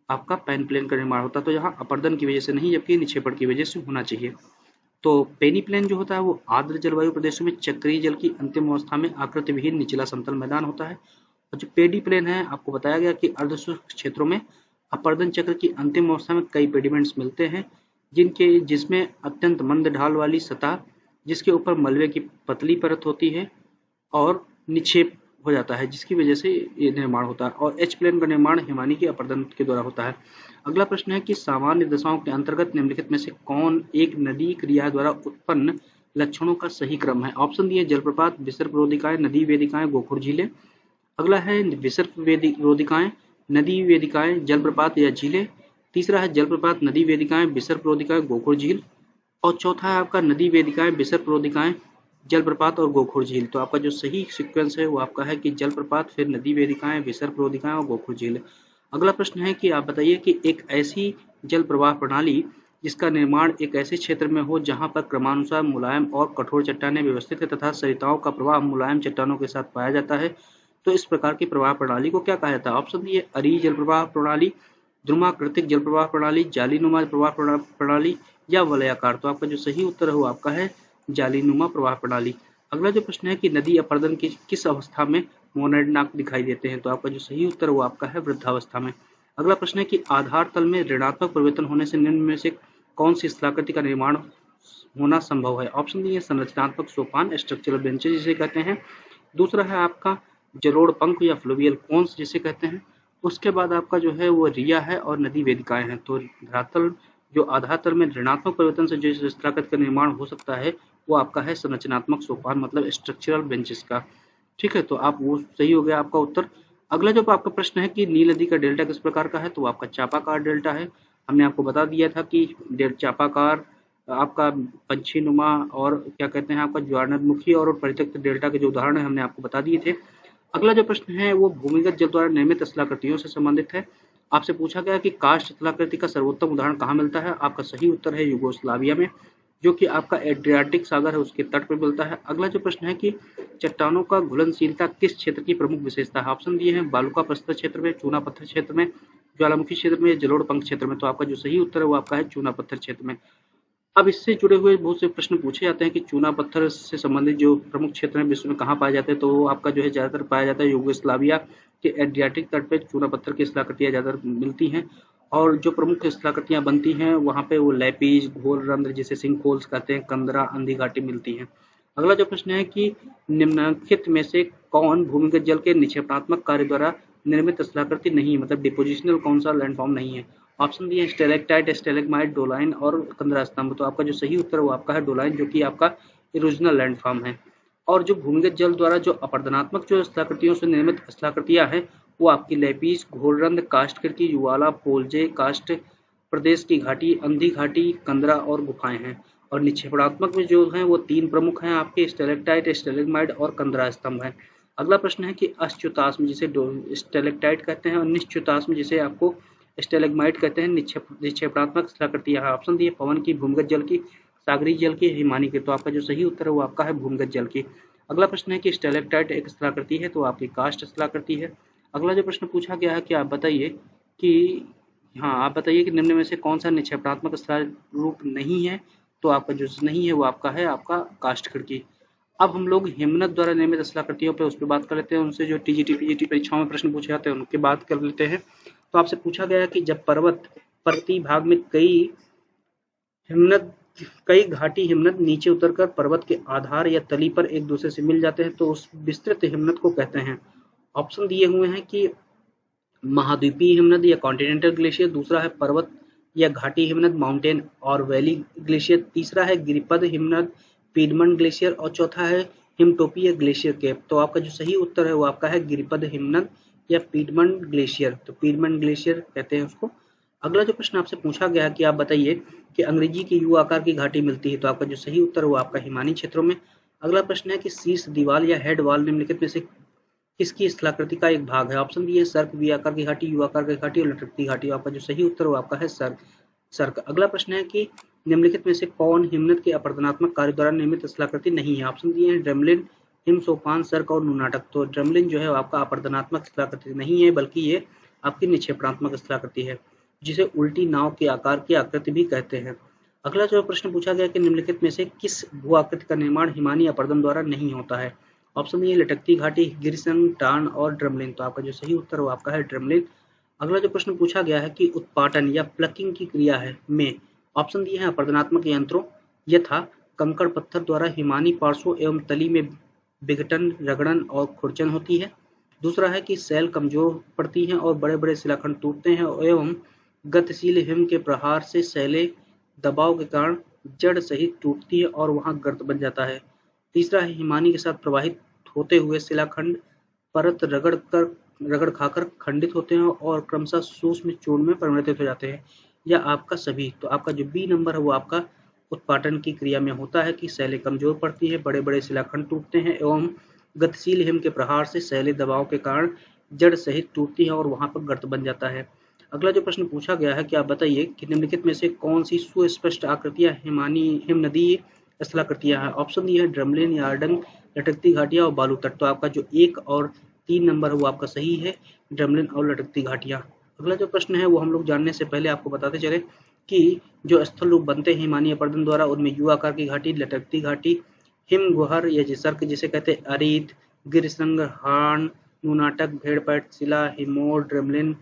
आपका पेन प्लेन का निर्माण होता है। तो यहाँ अपर्दन की वजह से नहीं, जबकि निक्षेपण की वजह से होना चाहिए। तो पेनी प्लेन जो होता है वो आर्द्र जलवायु प्रदेशों में चक्रीय जल की अंतिम अवस्था में आकृति विहीन निचला समतल मैदान होता है। और जो पेडी प्लेन है, आपको बताया गया कि अर्ध शुष्क क्षेत्रों में अपर्दन चक्र की अंतिम अवस्था में कई पेडिमेंट्स मिलते हैं, जिसमें अत्यंत मंद ढाल वाली सतह, जिसके ऊपर मलबे की पतली परत होती है और निक्षेप हो जाता है, जिसकी वजह से ये निर्माण होता है। और एच प्लेन का निर्माण हिमानी के अपर्दन के द्वारा होता है। अगला प्रश्न है कि सामान्य दशाओं के अंतर्गत निम्नलिखित में से कौन एक नदी क्रिया द्वारा उत्पन्न लक्षणों का सही क्रम है। ऑप्शन दिए जलप्रपात, विसर्प रोधिकाएं, नदी वेदिकाएं, गोखुर झीलें। अगला है विसर्प रोधिकाएं, नदी वेदिकाएं, जलप्रपात या झीलें। तीसरा है जलप्रपात, नदी वेदिकाएं, विसर्प रोधिकाएं, गोखुर झील। और चौथा है आपका नदी वेदिकाएं, विसर्प रोधिकाएं, जलप्रपात और गोखुर झील। तो आपका जो सही सीक्वेंस है वो आपका है कि जलप्रपात, फिर नदी वेदिकाएं, विसर्प रोधिकाएं और गोखुर झील। अगला प्रश्न है कि आप बताइए कि एक ऐसी जल प्रवाह प्रणाली जिसका निर्माण एक ऐसे क्षेत्र में हो जहां पर क्रमानुसार मुलायम और कठोर चट्टानें व्यवस्थित है तथा सरिताओं का प्रवाह मुलायम चट्टानों के साथ पाया जाता है, तो इस प्रकार की प्रवाह प्रणाली को क्या कहा जाता है। ऑप्शन दिए अरीय जल प्रवाह प्रणाली, ध्रुमाकृतिक जल प्रवाह प्रणाली, जालीनुमा प्रवाह प्रणाली या वलयाकार। तो आपका जो सही उत्तर है वो आपका है जालीनुमा प्रवाह प्रणाली। अगला जो प्रश्न है कि नदी अपर्दन की किस अवस्था में मोनोडनाक दिखाई देते हैं, तो आपका जो सही उत्तर है वो आपका है वृद्धावस्था में। अगला प्रश्न है कि आधार तल में ऋणात्मक परिवर्तन होने से निम्न में से कौन सी स्थलाकृति का निर्माण होना संभव है। ऑप्शन दिए संरचनात्मक सोपान, स्ट्रक्चरल बेंचेस जिसे कहते हैं। दूसरा है आपका जलोढ़ पंख या फ्लुवियल कोन्स जिसे कहते हैं। उसके बाद आपका जो है वो रिया है और नदी वेदिकाएं हैं। तो धरातल जो आधार तल में ऋणात्मक परिवर्तन से जिस स्थलाकृति का निर्माण हो सकता है वो आपका है संरचनात्मक सोपान, मतलब स्ट्रक्चरल बेंचेस का। ठीक है, तो आप वो सही हो गया आपका उत्तर। अगला जो आपका प्रश्न है कि नील नदी का डेल्टा किस प्रकार का है, तो आपका चापाकार डेल्टा है। हमने आपको बता दिया था कि चापाकार आपका पंछी नुमा और क्या कहते हैं आपका ज्वारनदमुखी और परित्यक्त डेल्टा के जो उदाहरण है हमने आपको बता दिए थे। अगला जो प्रश्न है वो भूमिगत जल द्वारा निर्मित स्थलाकृतियों से संबंधित है। आपसे पूछा गया कि कास्ट स्थलाकृति का सर्वोत्तम उदाहरण कहाँ मिलता है। आपका सही उत्तर है यूगोस्लाविया में, जो कि आपका एड्रियाटिक सागर है उसके तट पर मिलता है। अगला जो प्रश्न है कि चट्टानों का घुलनशीलता किस क्षेत्र की प्रमुख विशेषता है। ऑप्शन दिए हैं बालुका प्रस्तर क्षेत्र में, चूना पत्थर क्षेत्र में, ज्वालामुखी क्षेत्र में, जलोढ़ पंख क्षेत्र में। तो आपका जो सही उत्तर है वो आपका है चूना पत्थर क्षेत्र में। अब इससे जुड़े हुए बहुत से प्रश्न पूछे जाते हैं कि चूना पत्थर से संबंधित जो प्रमुख क्षेत्र हैं विश्व में कहाँ पाए जाते हैं, तो वो आपका जो है ज्यादातर पाया जाता है यूगोस्लाविया के एड्रियाटिक तट पे चूना पत्थर की स्थलाकृतियां ज्यादातर मिलती हैं। और जो प्रमुख स्थलाकृतियां बनती हैं वहाँ पे वो लैपीज, घोल रंध्र जिसे सिंक होल्स कहते हैं, कंदरा, अंधी घाटी मिलती हैं। अगला जो प्रश्न है कि निम्नलिखित में से कौन भूमिगत जल के निक्षेपणात्मक कार्य द्वारा निर्मित स्थलाकृति नहीं, मतलब डिपोजिशनल कौन सा लैंडफॉर्म नहीं है। ऑप्शन दिए स्टेलेक्टाइट, स्टेलेग्माइट, डोलाइन और कंदरा स्तंभ। तो आपका जो सही उत्तर है वो आपका है डोलाइन, जो कि आपका इरोजनल लैंडफॉर्म है। और जो भूमिगत जल द्वारा जो अपर्दनात्मक जो स्थलाकृतियों से निर्मित स्थलाकृतियां हैं वो आपकी लैपीज, घोलरंध्र, काष्ठकृति, युवाला, पोलजे, काष्ठ प्रदेश की घाटी, अंधी घाटी, कंदरा और गुफाएं हैं। और निक्षेपणात्मक में जो हैं वो तीन प्रमुख हैं आपके स्टेलेक्टाइट, स्टेलेग्माइट और कंदरा स्तंभ है। अगला प्रश्न है कि अश्च्युताश्म जिसे स्टेलेक्टाइट कहते हैं और निश्च्युताश्म जिसे आपको स्टेलेग्माइट कहते हैं निक्षेपणात्मक स्थलाकृतियां हैं। ऑप्शन दिए पवन की, भूमिगत जल की, सागरी जल की, हिमानी की। तो आपका जो सही उत्तर है वो आपका है भूमिगत जल की। अगला प्रश्न है कि स्टेलेक्टाइट एक स्थलाकृति है, तो आपकी काष्ठ स्थलाकृति है। अगला जो प्रश्न पूछा गया है कि आप बताइए कि आप बताइए कि निम्न में से कौन सा निक्षेपणात्मक स्थलारूप नहीं है, तो आपका जो नहीं है वो आपका है आपका काष्ठकृति। अब हम लोग हिमनद द्वारा निर्मित स्थलाकृतियों पर उस पर बात कर लेते हैं, उनसे जो टीजीटी पीजीटी परीक्षाओं में प्रश्न पूछे जाते हैं उनकी बात कर लेते हैं। तो आपसे पूछा गया कि जब पर्वत प्रति भाग में कई घाटी हिमनद नीचे उतरकर पर्वत के आधार या तली पर एक दूसरे से मिल जाते हैं तो उस विस्तृत हिमनद को कहते हैं। ऑप्शन दिए हुए हैं कि महाद्वीपीय हिमनद या कॉन्टिनेंटल ग्लेशियर, दूसरा है पर्वत या घाटी हिमनद, माउंटेन और वैली ग्लेशियर, तीसरा है गिरिपद हिमनद, पीडमंट ग्लेशियर और चौथा है हिमटोपीय ग्लेशियर केप। तो आपका जो सही उत्तर है वो आपका है गिरिपद हिमनद या पीडमंट ग्लेशियर। तो पीडमंट ग्लेशियर कहते हैं उसको। अगला जो प्रश्न आपसे पूछा गया है कि आप बताइए कि अंग्रेजी की यू आकार की घाटी मिलती है, तो आपका जो सही उत्तर है वो आपका हिमानी क्षेत्रों में। अगला प्रश्न है कि शीर्ष दीवार या हेड वॉल निम्नलिखित में से किसकी स्थलाकृति का एक भाग है? ऑप्शन बी है सर्क, बी आकार की घाटी, यू आकार की घाटी और लटकती घाटी। आपका जो सही उत्तर है वो आपका है सर्क। अगला प्रश्न है कि निम्नलिखित में से कौन हिमनद के अपरदनात्मक कार्य द्वारा निर्मित स्थलाकृति नहीं है? ऑप्शन दिए हैं ड्रेमलिन, हिम सोपान, सर्क और नुनाटक। तो ड्रेमलिन जो है वो आपका अपरदनात्मक स्थलाकृति नहीं है, बल्कि ये आपकी निक्षेपणात्मक स्थलाकृति है, जिसे उल्टी नाव के आकार की आकृति भी कहते हैं। अगला जो प्रश्न पूछा गया कि निम्नलिखित में से किस भू आकृति का निर्माण हिमानी अपरदन द्वारा नहीं होता है? ऑप्शन ये लटकती घाटी, गिरिसंग, टार्न और ड्रेमलिन। तो आपका जो सही उत्तर है वो आपका है ड्रेमलिन। अगला जो प्रश्न पूछा गया है कि उत्पाटन या प्लकिंग की क्रिया है में ऑप्शन दिए हैं अपरदनात्मक यंत्रों यथा कंकड़ पत्थर द्वारा हिमानी पार्श्वों एवं तली में विघटन, रगड़न और खुरचन होती है। दूसरा है कि सेल कमजोर पड़ती हैं और बड़े बड़े शिलाखंड टूटते हैं एवं गतिशील हिम के प्रहार से सेलें दबाव के कारण जड़ सहित टूटती है और वहां गर्त बन जाता है। तीसरा है हिमानी के साथ प्रवाहित होते हुए शिलाखंड परत रगड़ खाकर खंडित होते हैं और क्रमशः सूक्ष्म चूर्ण में परिवर्तित हो जाते हैं, या आपका सभी। तो आपका जो बी नंबर है वो आपका उत्पाटन की क्रिया में होता है कि सेलें कमजोर पड़ती है, बड़े बड़े शिलाखंड टूटते हैं एवं गतिशील हिम के प्रहार से सेलें दबाव के कारण जड़ सहित टूटती है और वहां पर गर्त बन जाता है। अगला जो प्रश्न पूछा गया है कि आप बताइए कि निम्नलिखित में से कौन सी सुस्पष्ट आकृतियां हिमनदीय स्थलाकृतियां हैं? ऑप्शन दिए हैं ड्रमलिन, यार्डंग, लटकती घाटियां और बालू तट। तो आपका जो 1 और 3 नंबर है वो आपका सही है, ड्रमलिन और लटकती घाटियां। अगला जो प्रश्न है वो हम लोग जानने से पहले आपको बताते चले कि जो स्थल रूप बनते हैं हिमानी अपरदन द्वारा, उनमें यू आकार की घाटी, लटकती घाटी, हिम गुहर या जिसर्क जिसे कहते हैं, अरीत, गिरिसंग, हार्न, नुनाटक, भेड़पैठ शिला, हिमोर, ड्रेमलिन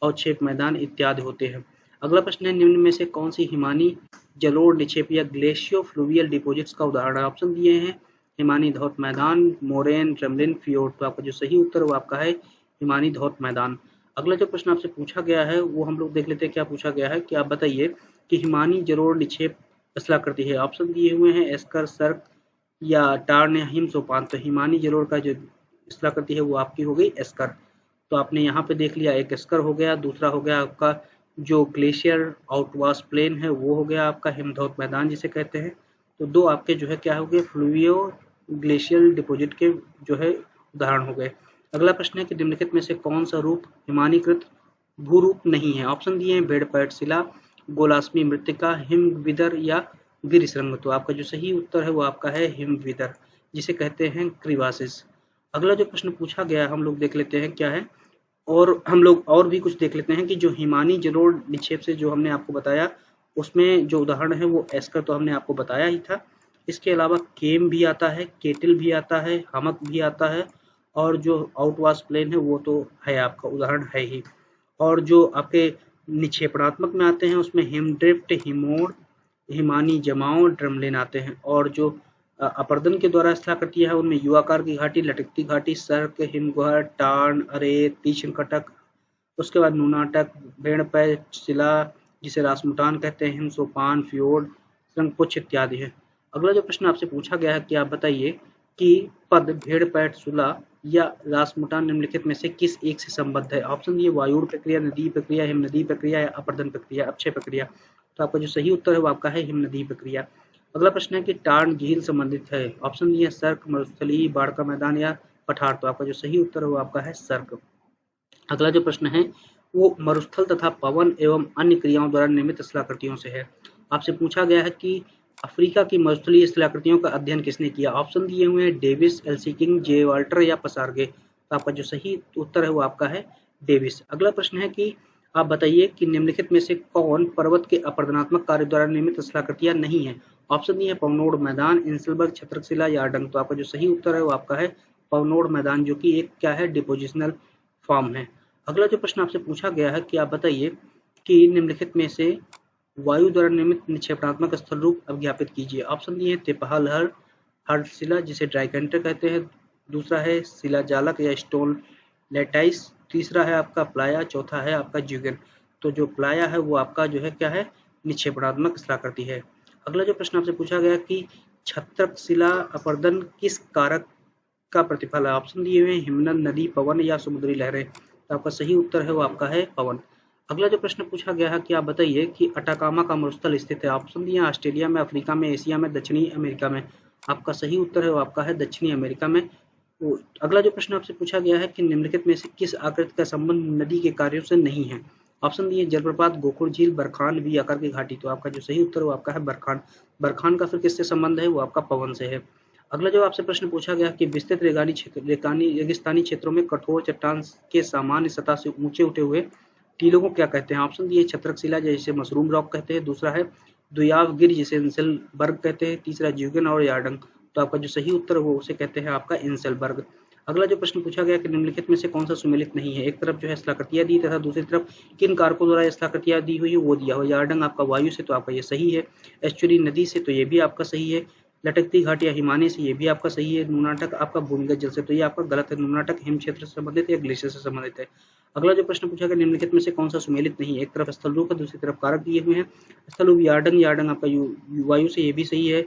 और छेप मैदान इत्यादि होते हैं। अगला प्रश्न है निम्न में से कौन सी हिमानी जलोढ़ निक्षेप या ग्लेशियो फ्लूवियल डिपोजिट्स का उदाहरण है? ऑप्शन दिए हैं हिमानी धौत मैदान, मोरेन, ड्रेमलिन, फियोर्ड। तो आपका जो सही उत्तर वो आपका है हिमानी धौत मैदान। अगला जो प्रश्न आपसे पूछा गया है वो हम लोग देख लेते हैं क्या पूछा गया है कि आप बताइए कि हिमानी जलोढ़ निक्षेप स्थलाकृति है। ऑप्शन दिए हुए हैं एस्कर, सर्क या टार्न या हिम सोपान। तो हिमानी जलोढ़ का जो स्थलाकृति है वो आपकी हो गई एस्कर। तो आपने यहाँ पे देख लिया, एक एस्कर हो गया, दूसरा हो गया आपका जो ग्लेशियर आउटवाश प्लेन है वो हो गया आपका हिमधौत मैदान जिसे कहते हैं। तो दो आपके जो है क्या हो गए फ्लूवियो ग्लेशियल डिपोजिट के जो है उदाहरण हो गए। अगला प्रश्न है कि निम्नलिखित में से कौन सा रूप हिमानीकृत भूरूप नहीं है? ऑप्शन दिए हैं भेड़पैठ शिला, गोलास्मी मृत्तिका, हिमविदर या गिरिसंग। तो आपका जो सही उत्तर है वो आपका है हिमविदर जिसे कहते हैं क्रिवासिस। अगला जो प्रश्न पूछा गया हम लोग देख लेते हैं क्या है, और हम लोग और भी कुछ देख लेते हैं कि जो हिमानी जलोढ़ निक्षेप से जो हमने आपको बताया उसमें जो उदाहरण है वो एस्कर तो हमने आपको बताया ही था। इसके अलावा केम भी आता है, केटिल भी आता है, हमक भी आता है, और जो आउटवाश प्लेन है वो तो है आपका उदाहरण है ही। और जो आपके निक्षेपणात्मक में आते हैं उसमें हिमड्रिफ्ट, हिमोर, हिमानी जमाव, ड्रमलिन आते हैं। और जो अपरदन के द्वारा स्थलाकृतियां है उनमें यू आकार की घाटी, लटकती घाटी, सर्क, हिमगुहर, टार्न, अरेत, तीक्ष्ण कटक, उसके बाद नुनाटक, भेड़पैठ शिला जिसे रासमुटान कहते हैं, हिम सोपान, फियोर्ड, शंखपुच्छ इत्यादि है। अगला जो प्रश्न आपसे पूछा गया है कि आप बताइए कि पद भेड़पैठ शिला या रासमुटान निम्नलिखित में से किस एक से संबद्ध है? ऑप्शन दिए वायुड़ प्रक्रिया, नदी प्रक्रिया, हिमनदी प्रक्रिया या अपरदन प्रक्रिया, अपक्षय प्रक्रिया। तो आपका जो सही उत्तर है वो आपका है हिमनदी प्रक्रिया। अगला प्रश्न है कि टार्न झील संबंधित है। ऑप्शन दिए सर्क, मरुस्थली, बाढ़ का मैदान या पठार। तो आपका जो सही उत्तर है वो आपका है सर्क। अगला जो प्रश्न है वो मरुस्थल तथा पवन एवं अन्य क्रियाओं द्वारा निर्मित स्थलाकृतियों से है। आपसे पूछा गया है कि अफ्रीका की मरुस्थलीय स्थलाकृतियों का अध्ययन किसने किया? ऑप्शन दिए हुए हैं डेविस, एल्सिकिंग, जे वाल्टर या पसारगे। तो आपका जो सही उत्तर है वो आपका है डेविस। अगला प्रश्न है कि आप बताइए कि निम्नलिखित में से कौन पर्वत के अपरदनात्मक कार्य द्वारा निर्मित स्थलाकृतियां नहीं है? ऑप्शन दिए पवनोड़ मैदान, इंसलबर्ग, छत्रशिला या यार्डंग। तो आपका जो सही उत्तर है वो आपका है पवनोड़ मैदान जो कि एक क्या है डिपोजिशनल फॉर्म है। अगला जो प्रश्न आपसे पूछा गया है कि आप बताइए कि निम्नलिखित में से वायु द्वारा निर्मित निक्षेपणात्मक स्थल रूप अज्ञापित कीजिए। ऑप्शन दिए तिपहा लहर, हर्षशिला जिसे ड्राइकेंटर कहते हैं, दूसरा है शिलाजालक या स्टोन लेटाइस, तीसरा है आपका प्लाया, चौथा है आपका ज्यूगन। तो जो प्लाया है वो आपका जो है क्या है निक्षेपणात्मक स्थलाकृति है। अगला जो प्रश्न आपसे पूछा गया कि छत्रक शिला अपरदन किस कारक का प्रतिफल है? ऑप्शन दिए हुए हिमनद, नदी, पवन या समुद्री लहरें। तो आपका सही उत्तर है वो आपका है पवन। अगला जो प्रश्न पूछा गया है कि आप बताइए कि अटाकामा का मरुस्थल स्थित है। ऑप्शन दिए हैं ऑस्ट्रेलिया में, अफ्रीका में, एशिया में, दक्षिणी अमेरिका में। आपका सही उत्तर है वो आपका है दक्षिणी अमेरिका में। तो अगला जो प्रश्न आपसे पूछा गया है कि निम्नलिखित में से किस आकृति का संबंध नदी के कार्यों से नहीं है। ऑप्शन दिए जलप्रपात, गोकुल झील, बरखान, वी आकार की घाटी। तो आपका जो सही उत्तर है वो आपका है बरखान। बरखान का फिर किससे संबंध है, वो आपका पवन से है। अगला जो आपसे प्रश्न पूछा गया कि विस्तृत रेगिस्तानी क्षेत्रों में कठोर चट्टान के सामान्य सतह से ऊंचे उठे हुए टीलों को क्या कहते हैं। ऑप्शन दिए छत्रक शिला जिसे मशरूम रॉक कहते हैं, दूसरा है द्वियाव गिर जिसे इंसेलबर्ग कहते हैं, तीसरा ज्यूगन और यार्डंग। तो आपका जो सही उत्तर है वो उसे कहते हैं आपका इंसेलबर्ग। अगला जो प्रश्न पूछा गया कि निम्नलिखित में से कौन सा सुमेलित नहीं है। एक तरफ जो है स्थलाकृतियां दी तथा दूसरी तरफ किन कारकों द्वारा स्थलाकृतियां दी हुई है वो दिया हुआ। यार्डंग आपका वायु से, तो आपका ये सही है। एस्चुरी नदी से, तो ये भी आपका सही है। लटकती घाटियां हिमानी से, ये भी आपका सही है। नुनाटक आपका भूमिगत जल से, तो ये आपका गलत है। नुनाटक हिम क्षेत्र से संबंधित है, ग्लेशियर से संबंधित है। अगला जो प्रश्न पूछा गया निम्नलिखित में से कौन सा सुमेलित नहीं है। एक तरफ स्थल रूप है, दूसरी तरफ कारक दिए हुए हैं। स्थल रूप यार्डंग, यार्डंग आपका वायु से, ये भी सही है,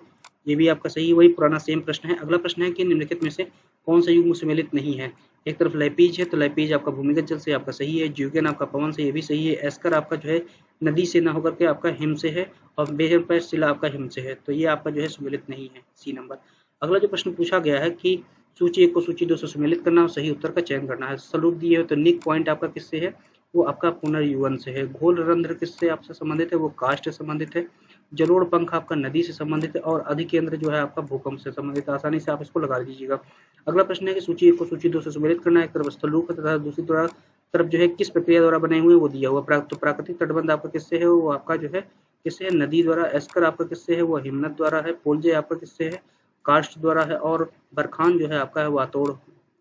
ये भी आपका सही। वही पुराना सेम प्रश्न है। अगला प्रश्न है कि निम्नलिखित में से कौन सा युग्म सुमेलित नहीं है। एक तरफ लैपीज है, तो लैपीज आपका भूमिगत जल से, आपका सही है। ज्यूगन आपका पवन से, ये भी सही है। एस्कर आपका जो है नदी से ना होकर के आपका हिम से है, और बेहर शिला आपका हिम से है, तो ये आपका जो है सुमेलित नहीं है, सी नंबर। अगला जो प्रश्न पूछा गया है कि सूची 1 को सूची 2 से सुमेलित करना और सही उत्तर का चयन करना है। स्वरूप दिए हो तो निक पॉइंट आपका किससे है, वो आपका पुनर्युवन से है। घोल रंध्र किससे आपसे संबंधित है, वो काष्ठ से संबंधित है। जलोढ़ पंख आपका नदी से संबंधित है, और अधिकेंद्र जो है आपका भूकंप से संबंधित है। आसानी से आप इसको लगा दीजिएगा। अगला प्रश्न है कि सूची 1 को सूची 2 से सुमेलित करना है। एक तरफ स्थल रूप तथा दूसरी तरफ जो है किस प्रक्रिया द्वारा बने हुए वो दिया हुआ। तो प्राकृतिक तटबंध आपका किससे है, वो आपका जो है किससे है, नदी द्वारा। एस्कर आपका किससे है, वो हिमनद द्वारा है। पोलजे आपका किससे है, काष्ठ द्वारा है। और बरखान जो है आपका है वातोड़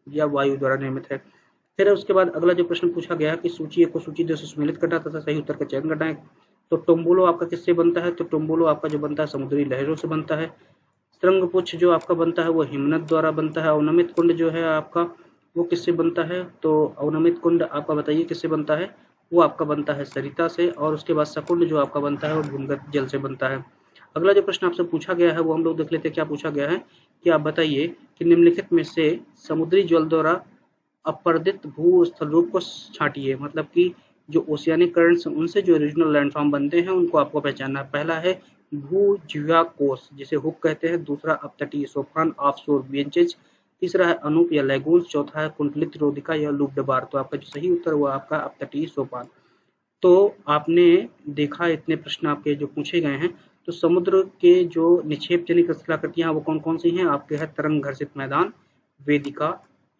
या वायु द्वारा निर्मित है। फिर उसके बाद अगला जो प्रश्न पूछा गया है कि सूची 1 को सूची 2 से सुमेलित करना तथा सही उत्तर का चयन करना है। तो टोम्बोलो आपका किससे बनता है, तो टोम्बोलो आपका जो बनता है समुद्री लहरों से बनता है। श्रृंगपुच्छ जो आपका बनता है वो हिमनद द्वारा बनता है। अवनमित कुंड जो है आपका वो किससे बनता है, तो अवनमित कुंड आपका बताइए किससे बनता है, वो आपका बनता है सरिता से। और उसके बाद सकुंड जो आपका बनता है वो भूमिगत जल से बनता है। अगला जो प्रश्न आपसे पूछा गया है वो हम लोग देख लेते हैं क्या पूछा गया है कि आप बताइए कि निम्नलिखित में से समुद्री जल द्वारा अपर्दित भू स्थल रूप को छांटिए। मतलब कि जो ओशियानिक करंट्स उनसे जो रीजनल लैंडफॉर्म बनते हैं उनको आपको पहचानना है। पहला है भूजिह्वा कोस जिसे हुक कहते हैं, दूसरा अपतटीय सोपान ऑफशोर बेंचेज, तीसरा है अनूप या लैगून्स, चौथा है कुंडलित रोधिका या लूपडबार। तो आपका जो सही उत्तर हुआ आपका अपतटीय सोपान। तो आपने देखा इतने प्रश्न आपके जो पूछे गए हैं, तो समुद्र के जो निक्षेप जनित स्थलाकृतियां वो कौन कौन सी हैं आपके है, तरंग घर्षित मैदान, वेदिका,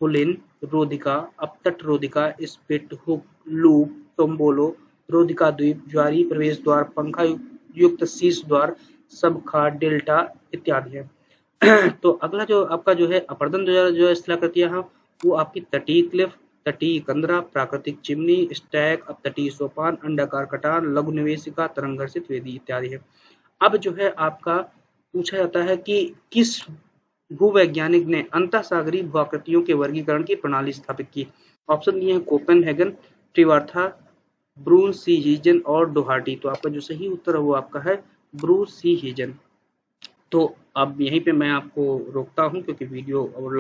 पुलिन, रोधिका, अपतट रोधिका, स्पिट, हुक, लूप, टोम्बोलो, रोधिका द्वीप, ज्वारी प्रवेश द्वार, पंखा युक्त शीर्ष द्वार, सबखार, डेल्टा इत्यादि है। तो अगला जो आपका जो है अपर्दन द्वारा जो स्थलाकृतियां हैं वो आपकी तटीय क्लिफ, तटीय कंदरा, प्राकृतिक चिमनी, स्टैक, अपतटीय सोपान, अंडाकार कटान, लघु निवेशिका, तरंगर्षित वेदी इत्यादि है। अब जो है आपका पूछा जाता है कि किस भूवैज्ञानिक ने अंतःसागरीय भूआकृतियों के वर्गीकरण की प्रणाली स्थापित की। ऑप्शन दिए हैं कोपेनहेगन, ट्रिवार्था, ब्रूनसीहीजन और डोहार्टी। तो आपका जो सही उत्तर है वो आपका है ब्रूनसीहीजन। तो अब यहीं पे मैं आपको रोकता हूं क्योंकि वीडियो और